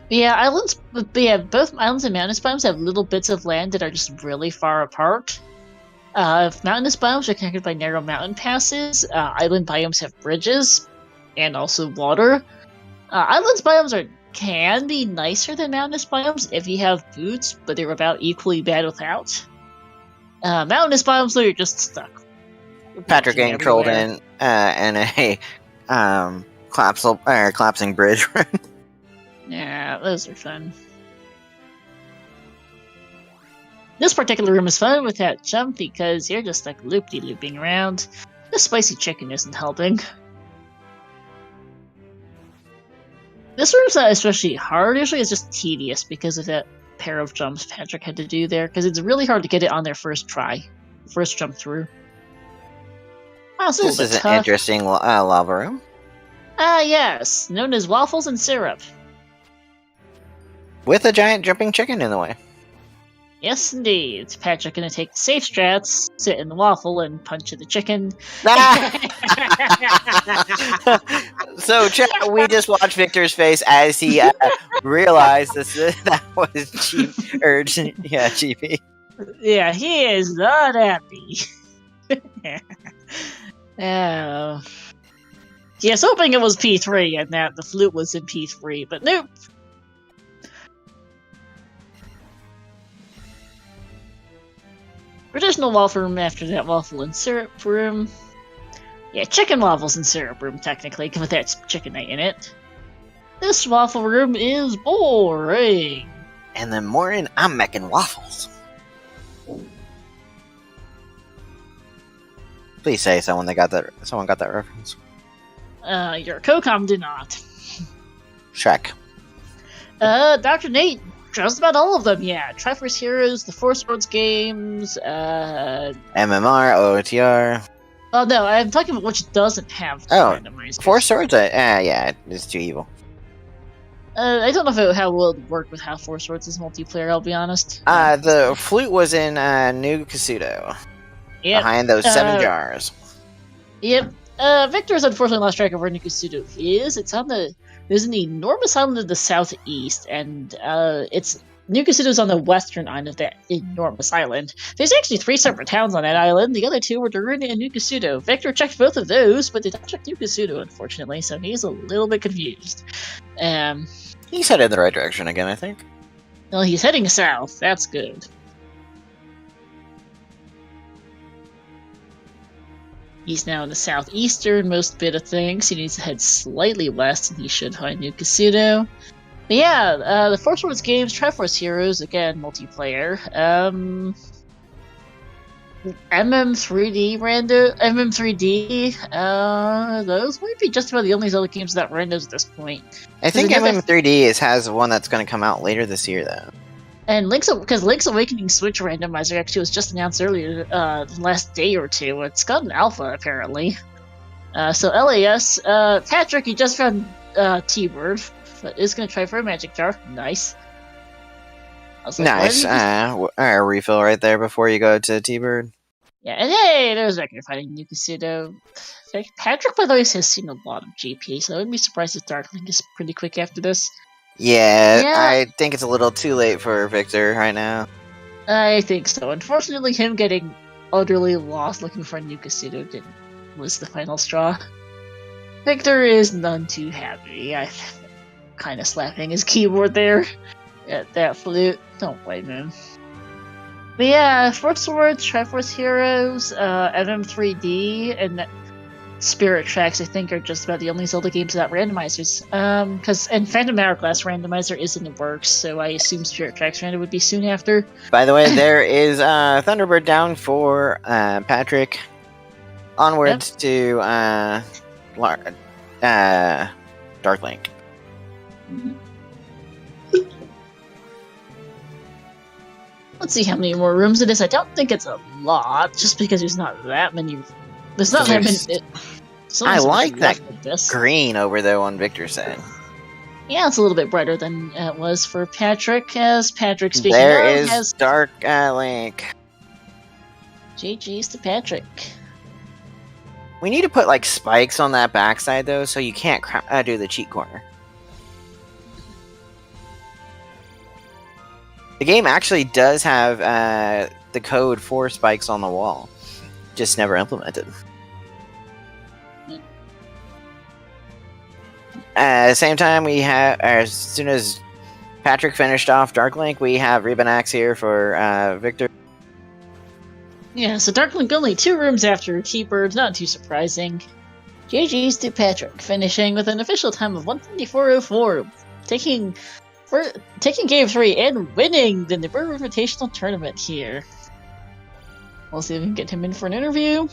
But yeah, both islands and mountainous biomes have little bits of land that are just really far apart. Mountainous biomes are connected by narrow mountain passes. Island biomes have bridges, and also water. Islands biomes can be nicer than mountainous biomes if you have boots, but they're about equally bad without. Mountainous biomes, though, you're just stuck. Patrick getting trolled in a collapsing bridge. Yeah, those are fun. This particular room is fun with that jump because you're just like looping around. The spicy chicken isn't helping. This room's not especially hard, usually it's just tedious because of that pair of jumps Patrick had to do there, because it's really hard to get it on their first try. First jump through. Wow, this is an interesting lava room. Yes, known as waffles and syrup. With a giant jumping chicken in the way. Yes, indeed. Patrick gonna take the safe strats, sit in the waffle, and punch at the chicken. So, chat, we just watched Victor's face as he realized that was GP. Yeah, he is not happy. Oh. Yes, hoping it was P3 and that the flute was in P3, but nope. Traditional waffle room after that waffle and syrup room. Yeah, chicken waffles and syrup room, technically, with that chicken in it. This waffle room is boring. In the morning, I'm making waffles. Please say someone got that reference. Your co-com did not. Shrek. Dr. Nate, just about all of them, yeah. Triforce Heroes, the Four Swords games, MMR, OTR. Oh no, I'm talking about which doesn't have randomizers. Four Swords? Yeah, it's too evil. I don't know how well it would work with how Four Swords is multiplayer, I'll be honest. The flute was in New Kasuto. Yep. Behind those 7 jars. Yep. Victor's unfortunately lost track of where New Kasuto is. There's an enormous island in the southeast, and New Kasuto's on the western end of that enormous island. There's actually 3 separate towns on that island. The other 2 were Daruna and New Kasuto. Victor checked both of those, but did not check New Kasuto, unfortunately, so he's a little bit confused. He's headed in the right direction again, I think. Well, he's heading south. That's good. He's now in the southeasternmost bit of things. He needs to head slightly west, and he should find New Kasuto. But yeah, the Four Swords games, Triforce Heroes, again, multiplayer. MM3D, those might be just about the only Zelda games that randos at this point. I think MM3D has one that's going to come out later this year, though. And Link's Awakening Switch Randomizer actually was just announced earlier, the last day or two. It's got an alpha, apparently. So LAS, Patrick, you just found T-Bird, but is going to try for a magic jar. Nice. Nice. A refill right there before you go to T-Bird. Yeah, and hey, there's Vector fighting New Kasuto. Patrick, by the way, has seen a lot of GP, so I wouldn't be surprised if Dark Link is pretty quick after this. Yeah, I think it's a little too late for Victor right now. I think so. Unfortunately, him getting utterly lost looking for New Kasuto was the final straw. Victor is none too happy. I'm kind of slapping his keyboard there at that flute. Don't blame him. But yeah, Four Swords, Triforce Heroes, MM3D, and Spirit Tracks, I think, are just about the only Zelda games without randomizers. And Phantom Hourglass randomizer is in the works, so I assume Spirit Tracks random would be soon after. By the way, there is Thunderbird down for Patrick. Onwards to Dark Link. Let's see how many more rooms it is. I don't think it's a lot, just because there's not that many. There's not that many. I like that green over there on Victor's side. Yeah, it's a little bit brighter than it was for Patrick. As Patrick speaking there is Dark Link. GG's to Patrick. We need to put like spikes on that backside though, so you can't do the cheat corner. The game actually does have the code for spikes on the wall, just never implemented. Same time, we have as soon as Patrick finished off Dark Link, we have Rebanax here for Victor. Yeah, so Dark Link only 2 rooms after Keeper, not too surprising. GG's to Patrick, finishing with an official time of 124.04, taking Game 3 and winning the Nabooru Invitational Tournament here. We'll see if we can get him in for an interview.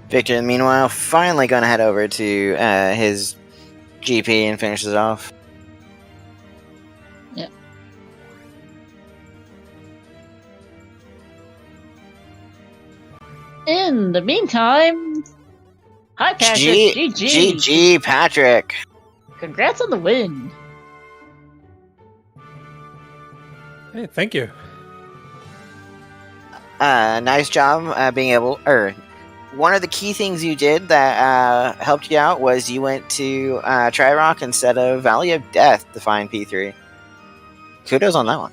Victor, meanwhile, finally going to head over to his GP and finishes it off. Yep. In the meantime, hi Patrick. GG, Patrick. Congrats on the win. Hey, thank you. Nice job being able. One of the key things you did that helped you out was you went to Tri-Rock instead of Valley of Death to find P3. Kudos on that one.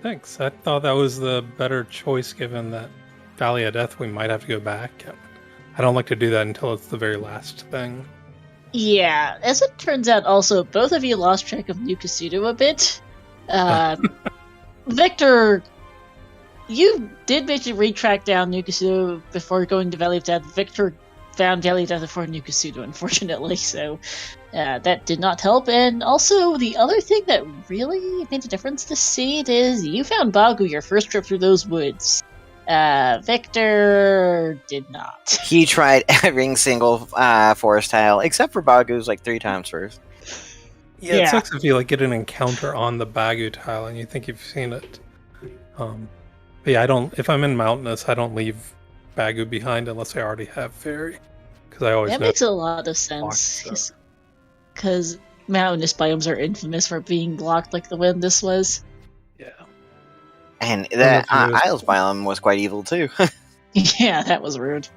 Thanks. I thought that was the better choice given that Valley of Death we might have to go back. I don't like to do that until it's the very last thing. Yeah, as it turns out also, both of you lost track of New Kasuto a bit. Victor, you did manage to retrack down New Kasuto before going to Valley of Death. Victor found Valley of Death before New Kasuto, unfortunately, so that did not help. And also, the other thing that really made a difference to Seed is you found Bagu your first trip through those woods. Victor did not. He tried every single forest tile, except for Bagu's like 3 times first. Yeah, it sucks if you like get an encounter on the Bagu tile and you think you've seen it. But yeah, if I'm in Mountainous, I don't leave Bagu behind unless I already have Fairy. Because I always that makes a lot of sense. Because Mountainous biomes are infamous for being blocked like the wind this was. Yeah. And that Isles biome was quite evil too. Yeah, that was rude.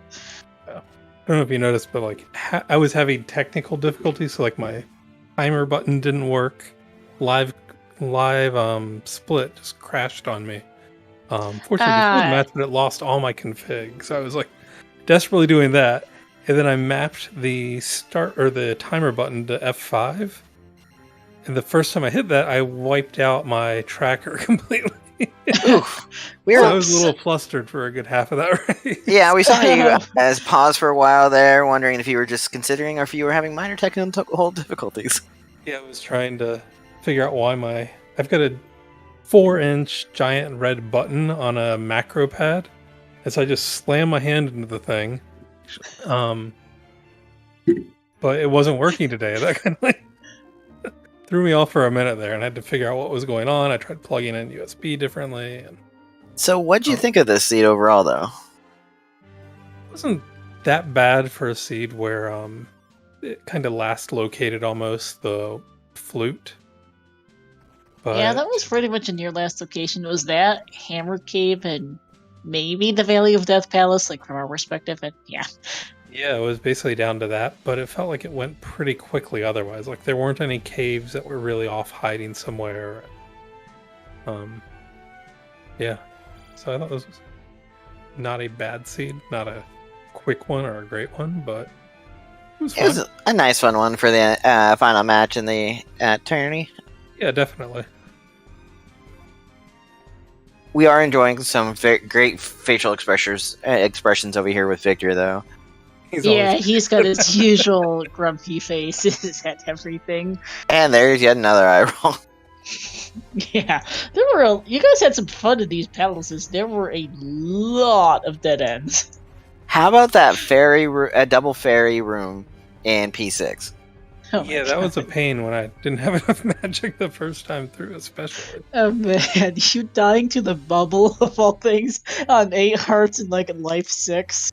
Yeah. I don't know if you noticed, but like I was having technical difficulties, so like my timer button didn't work. Live split just crashed on me. Fortunately, before the match, but it lost all my configs. So I was like desperately doing that, and then I mapped the the timer button to F5. And the first time I hit that, I wiped out my tracker completely. Oof. I was a little flustered for a good half of that race. Yeah, we saw you as pause for a while there, wondering if you were just considering or if you were having minor technical difficulties. Yeah, I was trying to figure out why I've got a 4-inch giant red button on a macro pad, and so I just slammed my hand into the thing. But it wasn't working today. That kind of like threw me off for a minute there, and I had to figure out what was going on. I tried plugging in USB differently. So what'd you think of this seed overall, though? It wasn't that bad for a seed where it kind of last located almost the flute. But yeah, that was pretty much in your last location. Was that Hammer Cave and maybe the Valley of Death Palace, like from our perspective? And yeah, Yeah, it was basically down to that, but it felt like it went pretty quickly otherwise. Like there weren't any caves that were really off hiding somewhere. Yeah. So I thought this was not a bad seed, not a quick one or a great one, but it was fun. It was a nice fun one for the final match in the tourney. Yeah, definitely. We are enjoying some great facial expressions over here with Victor, though. He's got his usual grumpy faces at everything. And there's yet another eye roll. Yeah, you guys had some fun in these battles. There were a lot of dead ends. How about that double fairy room in P6? Oh yeah, that was a pain when I didn't have enough magic the first time through, especially. Oh man, you dying to the bubble of all things on 8 hearts and like life 6.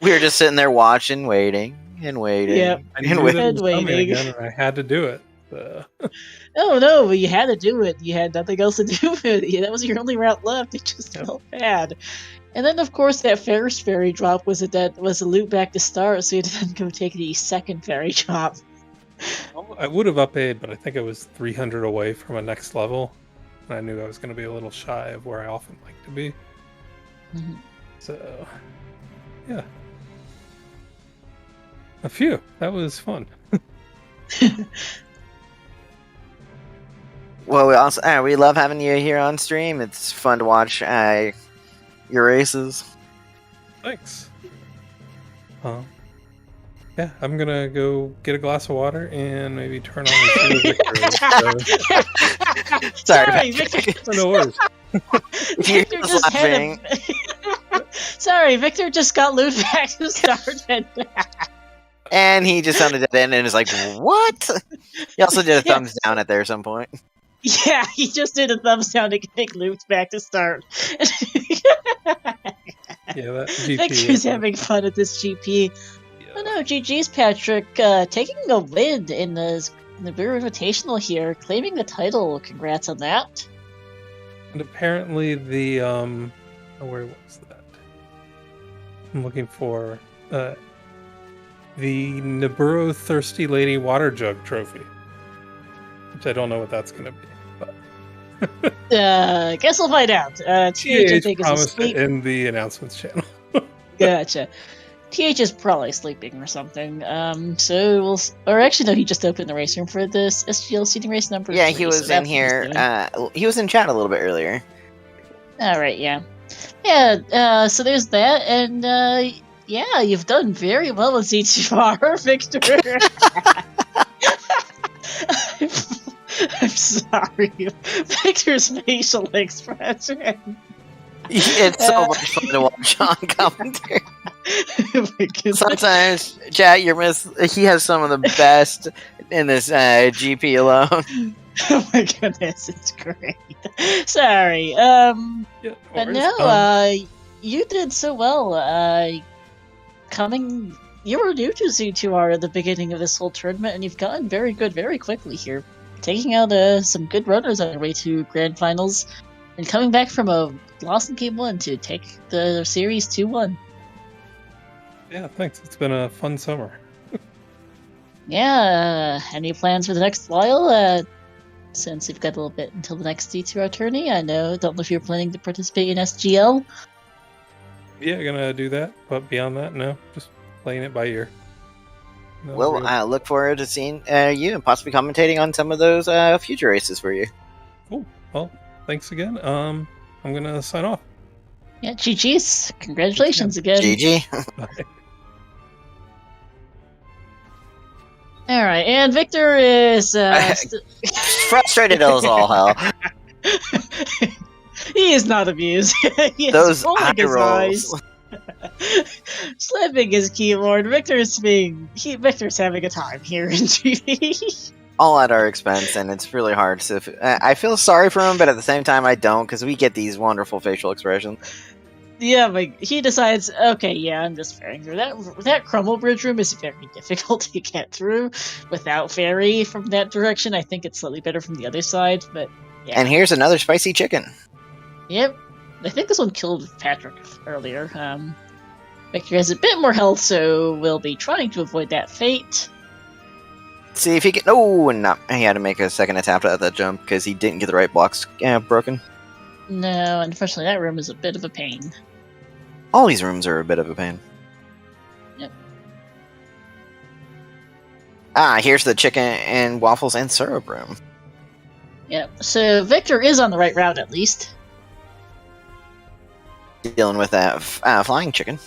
We were just sitting there watching, waiting, and waiting. Yep. And waiting. Again, and I had to do it. Oh no, but you had to do it. You had nothing else to do with it. That was your only route left. It just felt bad. And then, of course, that first fairy drop was a loop back to start, so you had to then go take the second fairy drop. I would have up-A'd, but I think I was 300 away from a next level. And I knew I was going to be a little shy of where I often like to be. Mm-hmm. So, yeah. A few. That was fun. Well, we love having you here on stream. It's fun to watch your races. Thanks. Yeah, I'm gonna go get a glass of water and maybe turn on the Victor. Sorry, Victor. No worries. Victor just had Sorry, Victor just got looped back to start and he just sounded dead end and is like, what? He also did a thumbs down at there at some point. Yeah, he just did a thumbs down to get looped back to start. Yeah, that GP. Victor's having fun at this GP. Yeah. Oh no, GG's Patrick taking a win in the Nabooru Invitational here, claiming the title. Congrats on that. And apparently the where was that? I'm looking for the Nabooru Thirsty Lady Water Jug Trophy, which I don't know what that's going to be. Guess we'll find out. TH I think promised it in the announcements channel. Gotcha. TH is probably sleeping or something. So we'll. Or actually, no, he just opened the race room for this SGL seating race number. Yeah, 3, he was in here. He was in chat a little bit earlier. All right. Yeah. Yeah. So there's that, and yeah, you've done very well with Z2R, Victor. I'm sorry. Victor's facial expression. It's so much fun to watch on commentary. Sometimes, chat, he has some of the best in this GP alone. Oh my goodness, it's great. Sorry. But no, you did so well. You were new to Z2R at the beginning of this whole tournament, and you've gotten very good very quickly here. Taking out some good runners on their way to grand finals, and coming back from a loss in Game 1 to take the series 2-1. Yeah, thanks. It's been a fun summer. Yeah, any plans for the next while? Since we've got a little bit until the next Z2R tourney, don't know if you're planning to participate in SGL. Yeah, gonna do that, but beyond that, no. Just playing it by ear. I look forward to seeing you and possibly commentating on some of those future races for you. Cool. Well, thanks again. I'm gonna sign off. Yeah, GG's. Congratulations again. GG. Bye. Alright, and Victor is frustrated as all hell. He is not amused. He is those rolling his rolls. eyes. Slapping his keyboard. Victor's having a time here in GP. All at our expense, and it's really hard. So I feel sorry for him, but at the same time, I don't, because we get these wonderful facial expressions. Yeah, but he decides, okay, yeah, I'm just fairing through. That crumble bridge room is very difficult to get through without fairy from that direction. I think it's slightly better from the other side, but yeah. And here's another spicy chicken. Yep. I think this one killed Patrick earlier. Victor has a bit more health, so we'll be trying to avoid that fate. See if he can. Oh, no. He had to make a second attempt at that jump because he didn't get the right blocks broken. No, unfortunately, that room is a bit of a pain. All these rooms are a bit of a pain. Yep. Here's the chicken and waffles and syrup room. Yep, so Victor is on the right route at least. Dealing with that flying chicken.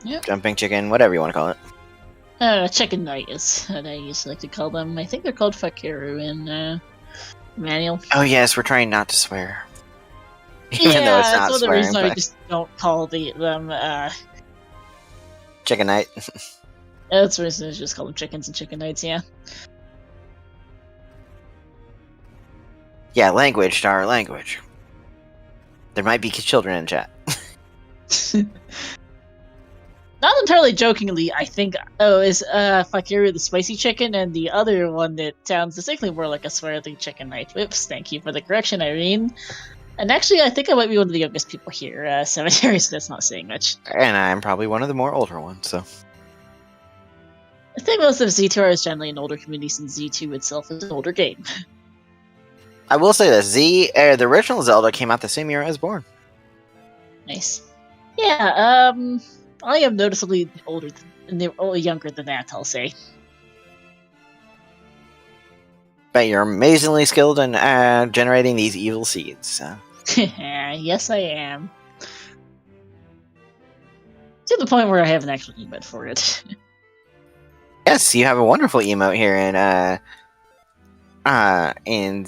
Yep. Jumping chicken, whatever you want to call it. Chicken Knight is what I used to like to call them. I think they're called Fakiru in manual. Oh yes, we're trying not to swear. Even though it's not that's swearing. Reason I just don't call them Chicken Knight. That's the reason I just call them chickens and chicken knights, yeah. Yeah, language, Star, language. There might be children in chat. Not entirely jokingly, I think. Is Fakiru the spicy chicken, and the other one that sounds distinctly more like a swearing chicken knight. Whoops, thank you for the correction, Irene. And actually, I think I might be one of the youngest people here, Cemetery, so that's not saying much. And I'm probably one of the more older ones, so. I think most of Z2R is generally an older community since Z2 itself is an older game. I will say this, the original Zelda came out the same year I was born. Nice. Yeah, I am noticeably younger than that, I'll say. But you're amazingly skilled in generating these evil seeds. So. Yes, I am. To the point where I have an actual emote for it. Yes, you have a wonderful emote here in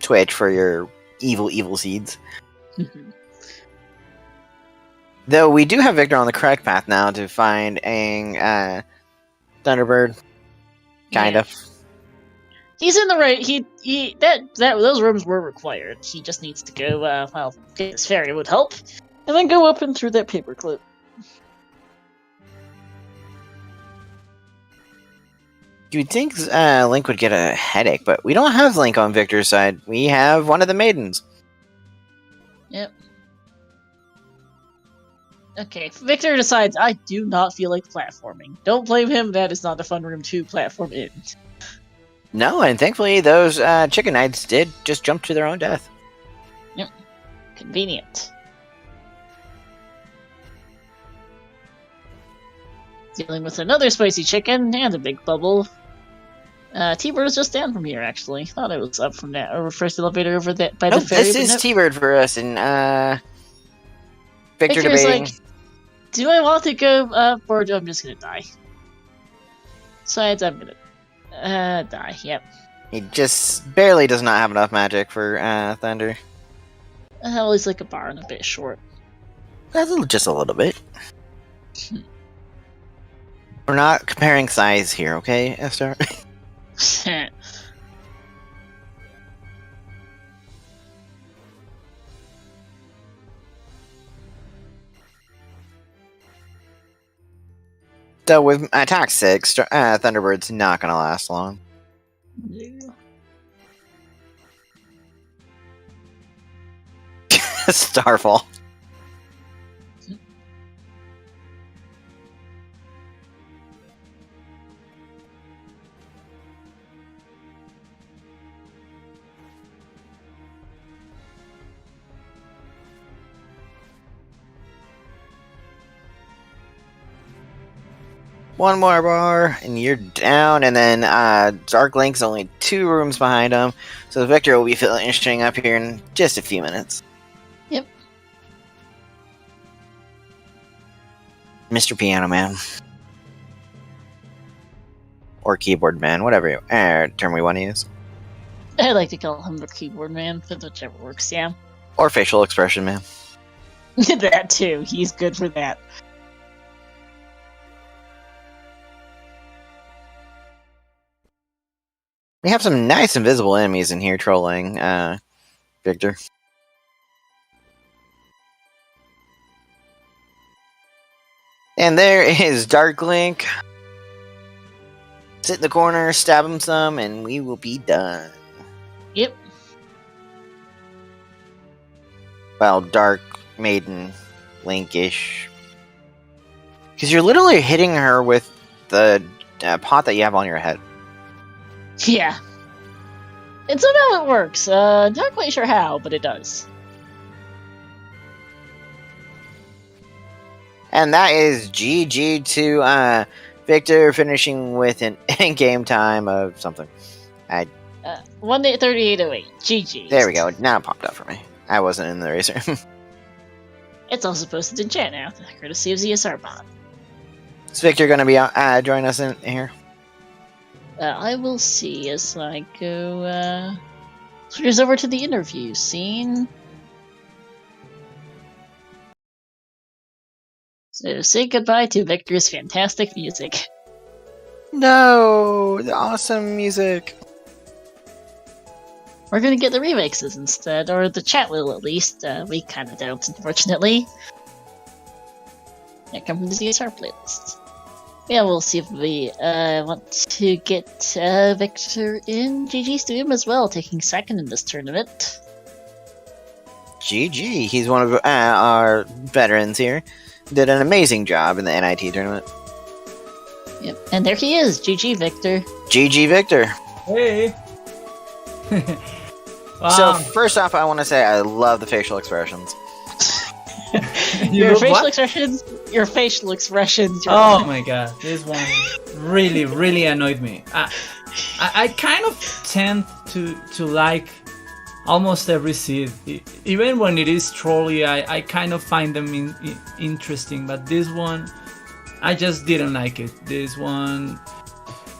Twitch for your evil seeds. Though we do have Victor on the correct path now to find a Thunderbird, kind of. He's in the right. Those rooms were required. He just needs to go. Get his fairy would help, and then go up and through that paperclip. You'd think Link would get a headache, but we don't have Link on Victor's side. We have one of the maidens. Yep. Okay, Victor decides, I do not feel like platforming. Don't blame him, that is not a fun room to platform in. No, and thankfully those chicken knights did just jump to their own death. Yep. Convenient. Dealing with another spicy chicken and a big bubble. T-Bird is just down from here, actually. Thought it was up from that over first elevator over that by the ferry. This is T-Bird for us, and Victor Victor's debating. like, do I want to go up, or I'm just gonna die? Besides, I'm gonna die, yep. He just barely does not have enough magic for Thunder. Well, he's like a bar and a bit short. That's just a little bit. We're not comparing size here, okay, Esther? So with attack 6, Thunderbird's not gonna last long. Starfall. One more bar, and you're down, and then Dark Link's only 2 rooms behind him, so Victor will be finishing up here in just a few minutes. Yep. Mr. Piano Man. Or Keyboard Man, whatever term we want to use. I like to call him the Keyboard Man, but whichever works, yeah. Or Facial Expression Man. That too, he's good for that. We have some nice invisible enemies in here trolling Victor. And there is Dark Link. Sit in the corner, stab him some, and we will be done. Yep. Well, Dark Maiden, Linkish. Because you're literally hitting her with the pot that you have on your head. Yeah. And somehow it works. Not quite sure how, but it does. And that is GG to Victor, finishing with an in-game time of something. 1:38:08. GG. There we go. Now it popped up for me. I wasn't in the racer. It's also posted in chat now, courtesy of ZSR Bot. Is Victor going to be joining us in here? I will see as I go. Switches over to the interview scene. So say goodbye to Victor's fantastic music. No, the awesome music. We're gonna get the remixes instead, or the chat will at least. We kind of don't, unfortunately. Yeah, come from the ZSR playlist. Yeah, we'll see if we want to get Victor in GG's to him as well, taking second in this tournament. GG, he's one of our veterans here. Did an amazing job in the NIT tournament. Yep, and there he is. GG, Victor. GG, Victor. Hey. Wow. So first off, I want to say I love the facial expressions. Your facial expressions. Your facial expressions. Oh my god, this one really annoyed me. I kind of tend to like almost every seed, even when it is trolly. I kind of find them interesting, but this one, I just didn't like it. This one,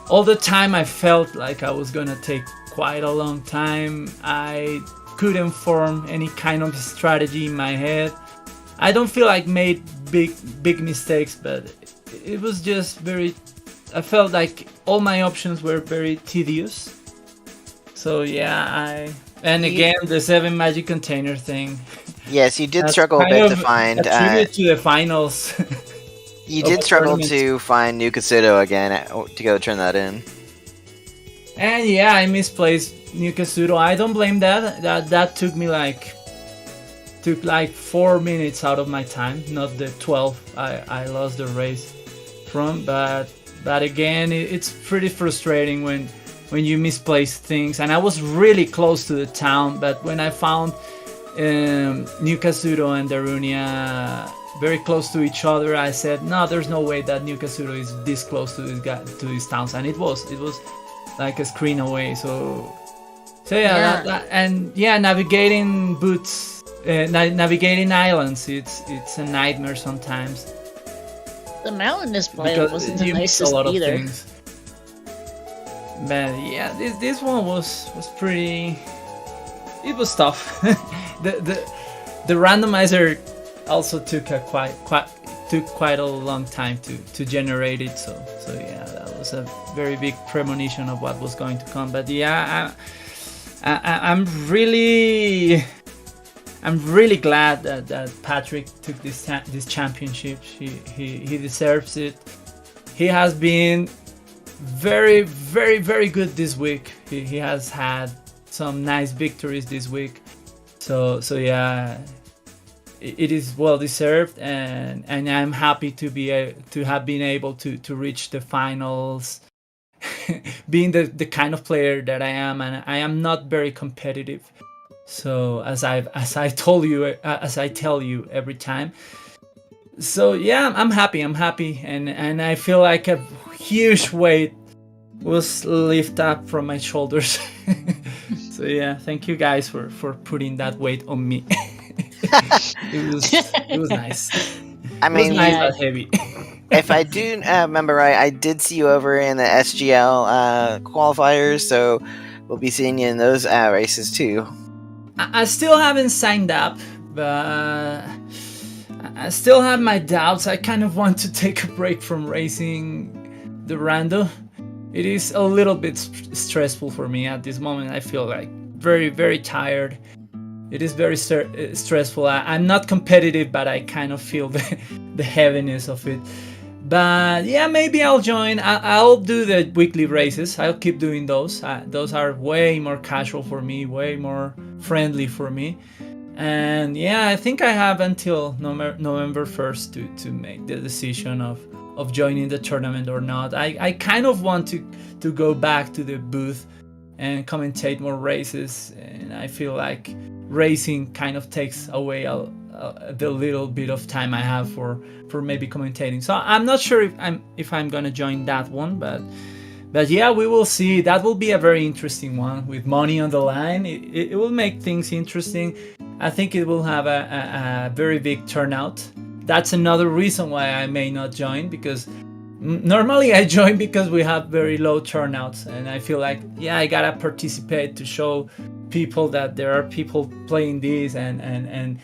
all the time I felt like I was gonna take quite a long time. I couldn't form any kind of strategy in my head. I don't feel like made big mistakes, but it was just very. I felt like all my options were very tedious. So yeah, and again the 7 magic container thing. Yes, you did struggle a bit to find. Attributed to the finals. You did struggle to find New Kasuto again to go turn that in. And yeah, I misplaced New Kasuto. I don't blame that. That took me like 4 minutes out of my time, not the 12 I lost the race from. But again, it's pretty frustrating when you misplace things. And I was really close to the town, but when I found New Kasuto and Darunia very close to each other, I said, no, there's no way that New Kasuto is this close to these towns, and it was like a screen away. So yeah. Navigating boots, navigating islands, it's a nightmare sometimes. The mountainous play wasn't the nicest a lot either. Of things. But yeah, this one was pretty. It was tough. the randomizer also took quite a long time to generate it. So yeah, that was a very big premonition of what was going to come. But yeah, I'm really glad that Patrick took this championship. He deserves it. He has been very good this week. He has had some nice victories this week. So yeah, it is well deserved, and I'm happy to have been able to reach the finals. Being the kind of player that I am, and I am not very competitive. So as I tell you every time. So yeah, I'm happy, and I feel like a huge weight was lifted up from my shoulders. So yeah, thank you guys for putting that weight on me. It was nice. I mean, it was nice but heavy. If I do remember right, I did see you over in the SGL qualifiers, so we'll be seeing you in those races too. I still haven't signed up, but I still have my doubts. I kind of want to take a break from racing the rando. It is a little bit stressful for me at this moment. I feel like very tired. It is very stressful. I'm not competitive, but I kind of feel the heaviness of it. But yeah, maybe I'll join. I'll do the weekly races. I'll keep doing those. Those are way more casual for me, way more friendly for me. And yeah, I think I have until November 1st to make the decision of joining the tournament or not. I kind of want to go back to the booth and commentate more races, and I feel like racing kind of takes away the little bit of time I have for maybe commentating. So I'm not sure if I'm gonna join that one, but yeah, we will see. That will be a very interesting one with money on the line. It will make things interesting. I think it will have a very big turnout. That's another reason why I may not join, because normally I join because we have very low turnouts, and I feel like, yeah, I gotta participate to show people that there are people playing this, and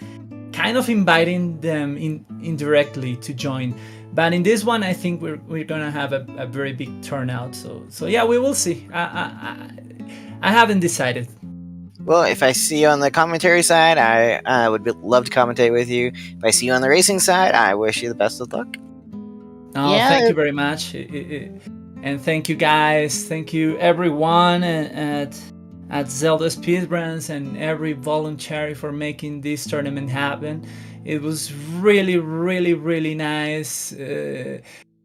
kind of inviting them indirectly to join. But in this one, I think we're gonna have a very big turnout. So yeah, we will see. I haven't decided. Well, if I see you on the commentary side, I would love to commentate with you. If I see you on the racing side, I wish you the best of luck. Oh, yeah. Thank you very much. And thank you guys. Thank you everyone at ZeldaSpeedRuns and every volunteer for making this tournament happen. It was really, really, really nice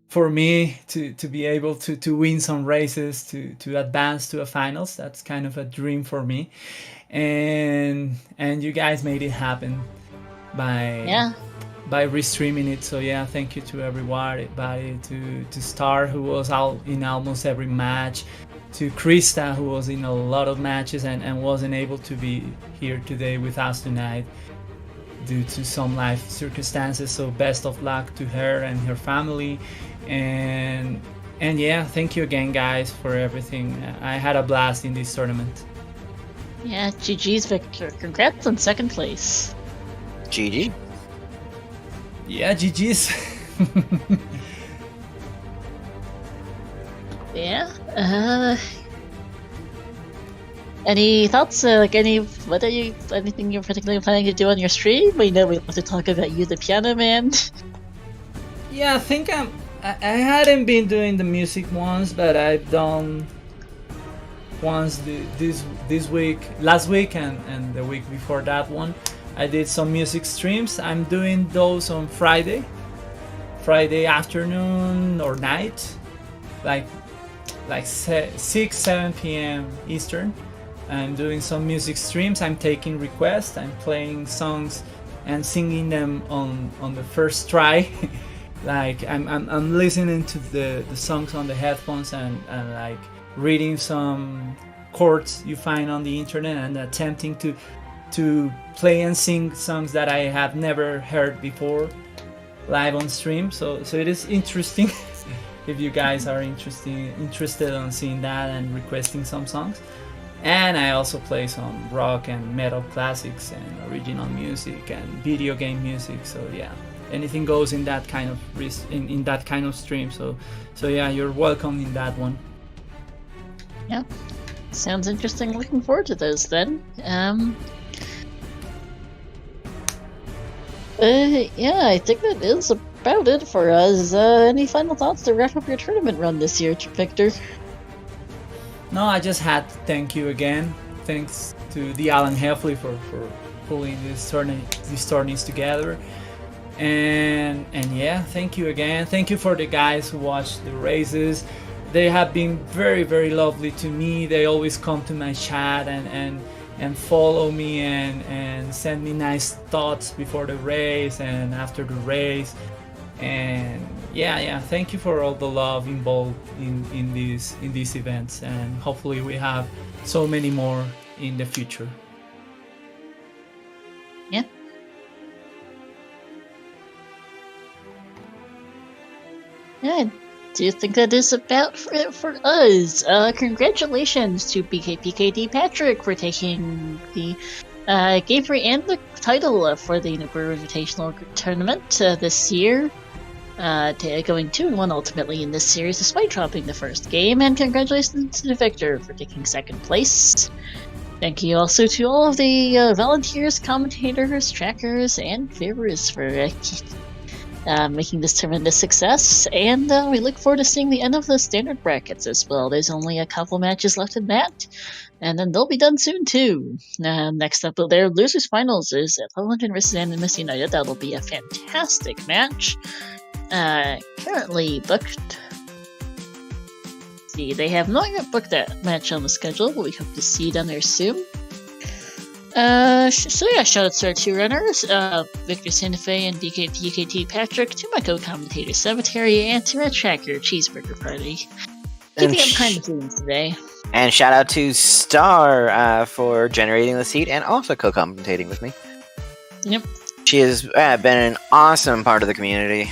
for me to be able to win some races, to advance to a finals. That's kind of a dream for me. And you guys made it happen by restreaming it. So yeah, thank you to everybody, to Star, who was out in almost every match, to Krista, who was in a lot of matches and wasn't able to be here today with us tonight due to some life circumstances. So best of luck to her and her family. And yeah, thank you again, guys, for everything. I had a blast in this tournament. Yeah, GG's, Victor. Congrats on second place. GG. Yeah, GG's. Yeah. Any thoughts? Anything you're particularly planning to do on your stream? We know we love to talk about you, the piano man. Yeah, I think I hadn't been doing the music ones, but I've done once this week, last week, and the week before that one. I did some music streams. I'm doing those on Friday afternoon or night, like 6-7 p.m. Eastern. I'm doing some music streams. I'm taking requests. I'm playing songs and singing them on the first try. Like I'm listening to the songs on the headphones and like reading some chords you find on the internet and attempting to play and sing songs that I have never heard before live on stream. So it is interesting if you guys are interested on seeing that and requesting some songs. And I also play some rock and metal classics and original music and video game music. So yeah, anything goes in that kind of in that kind of stream. So yeah, you're welcome in that one. Yeah, sounds interesting. Looking forward to those then. Yeah, I think that is about it for us. Any final thoughts to wrap up your tournament run this year, Victor? No, I just had to thank you again. Thanks to the Alan Heffley for pulling these tournaments together. And yeah, thank you again. Thank you for the guys who watched the races. They have been very, very lovely to me. They always come to my chat and follow me and send me nice thoughts before the race and after the race. And yeah, thank you for all the love involved in these events, and hopefully we have so many more in the future. Yeah. Yeah, do you think that is about it for us? Congratulations to BKPKD Patrick for taking the game free and the title for the Nabooru Invitational Tournament this year. Going 2-1 ultimately in this series despite dropping the first game, and congratulations to Victor for taking second place. Thank you also to all of the volunteers, commentators, trackers, and viewers for making this tremendous success, and we look forward to seeing the end of the standard brackets as well. There's only a couple matches left in that, and then they'll be done soon too. Next up, their losers finals is at Level 100 vs. Animus United. That'll be a fantastic match. currently booked. See, they have not yet booked that match on the schedule, but we hope to see it on there soon. So yeah, shout out to our two runners, VictorSantafe and DKT Patrick, to my co-commentator Cemetery, and to our tracker Cheeseburger Party. Keeping up kind of things today. And shout out to Star for generating the seat and also co-commentating with me. Yep. She has been an awesome part of the community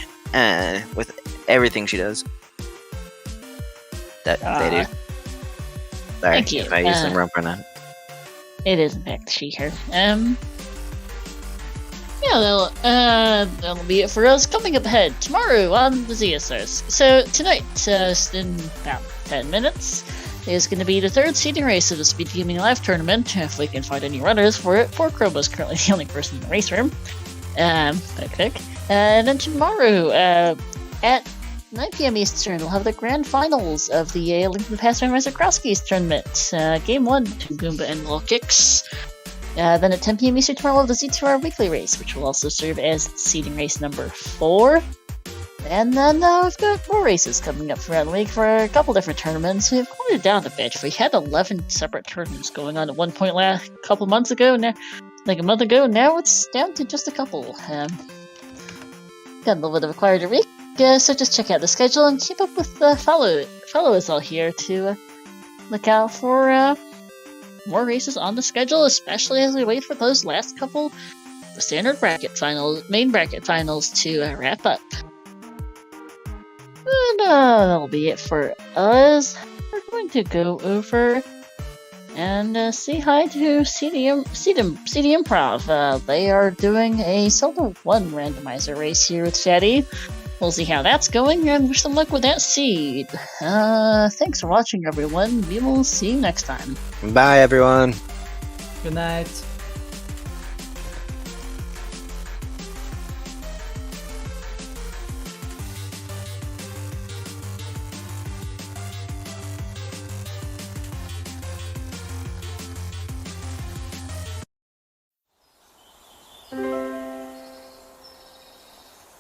with everything she does. That they do. Sorry, thank you. if I use some room for that. It is in fact she, her. Yeah, that'll be it for us. Coming up ahead tomorrow on the ZSRs. So tonight, in about 10 minutes, is going to be the third seeding race of the Speed Gaming Live tournament. If we can find any runners for it, poor Crobo's currently the only person in the race room. Quick. And then tomorrow, at 9 p.m. Eastern, we'll have the grand finals of the Link to the Past Randomizer Cross-Keys tournament. Game 1, 2 Goomba and Little Kicks. Then at 10 p.m. Eastern tomorrow, we'll have the Z2R weekly race, which will also serve as seeding race number 4. And then we've got more races coming up throughout the week for a couple different tournaments. We've cooled it down a bit. We had 11 separate tournaments going on at one point couple months ago, like a month ago. Now it's down to just a couple. Got a little bit of a quieter week. So just check out the schedule and keep up with follow us all here to look out for more races on the schedule, especially as we wait for those last couple standard bracket finals, main bracket finals to wrap up. And that'll be it for us. We're going to go over and say hi to CD Improv. They are doing a Zelda 1 randomizer race here with Shaddy. We'll see how that's going, and wish them luck with that seed. Thanks for watching, everyone. We will see you next time. Bye, everyone. Good night.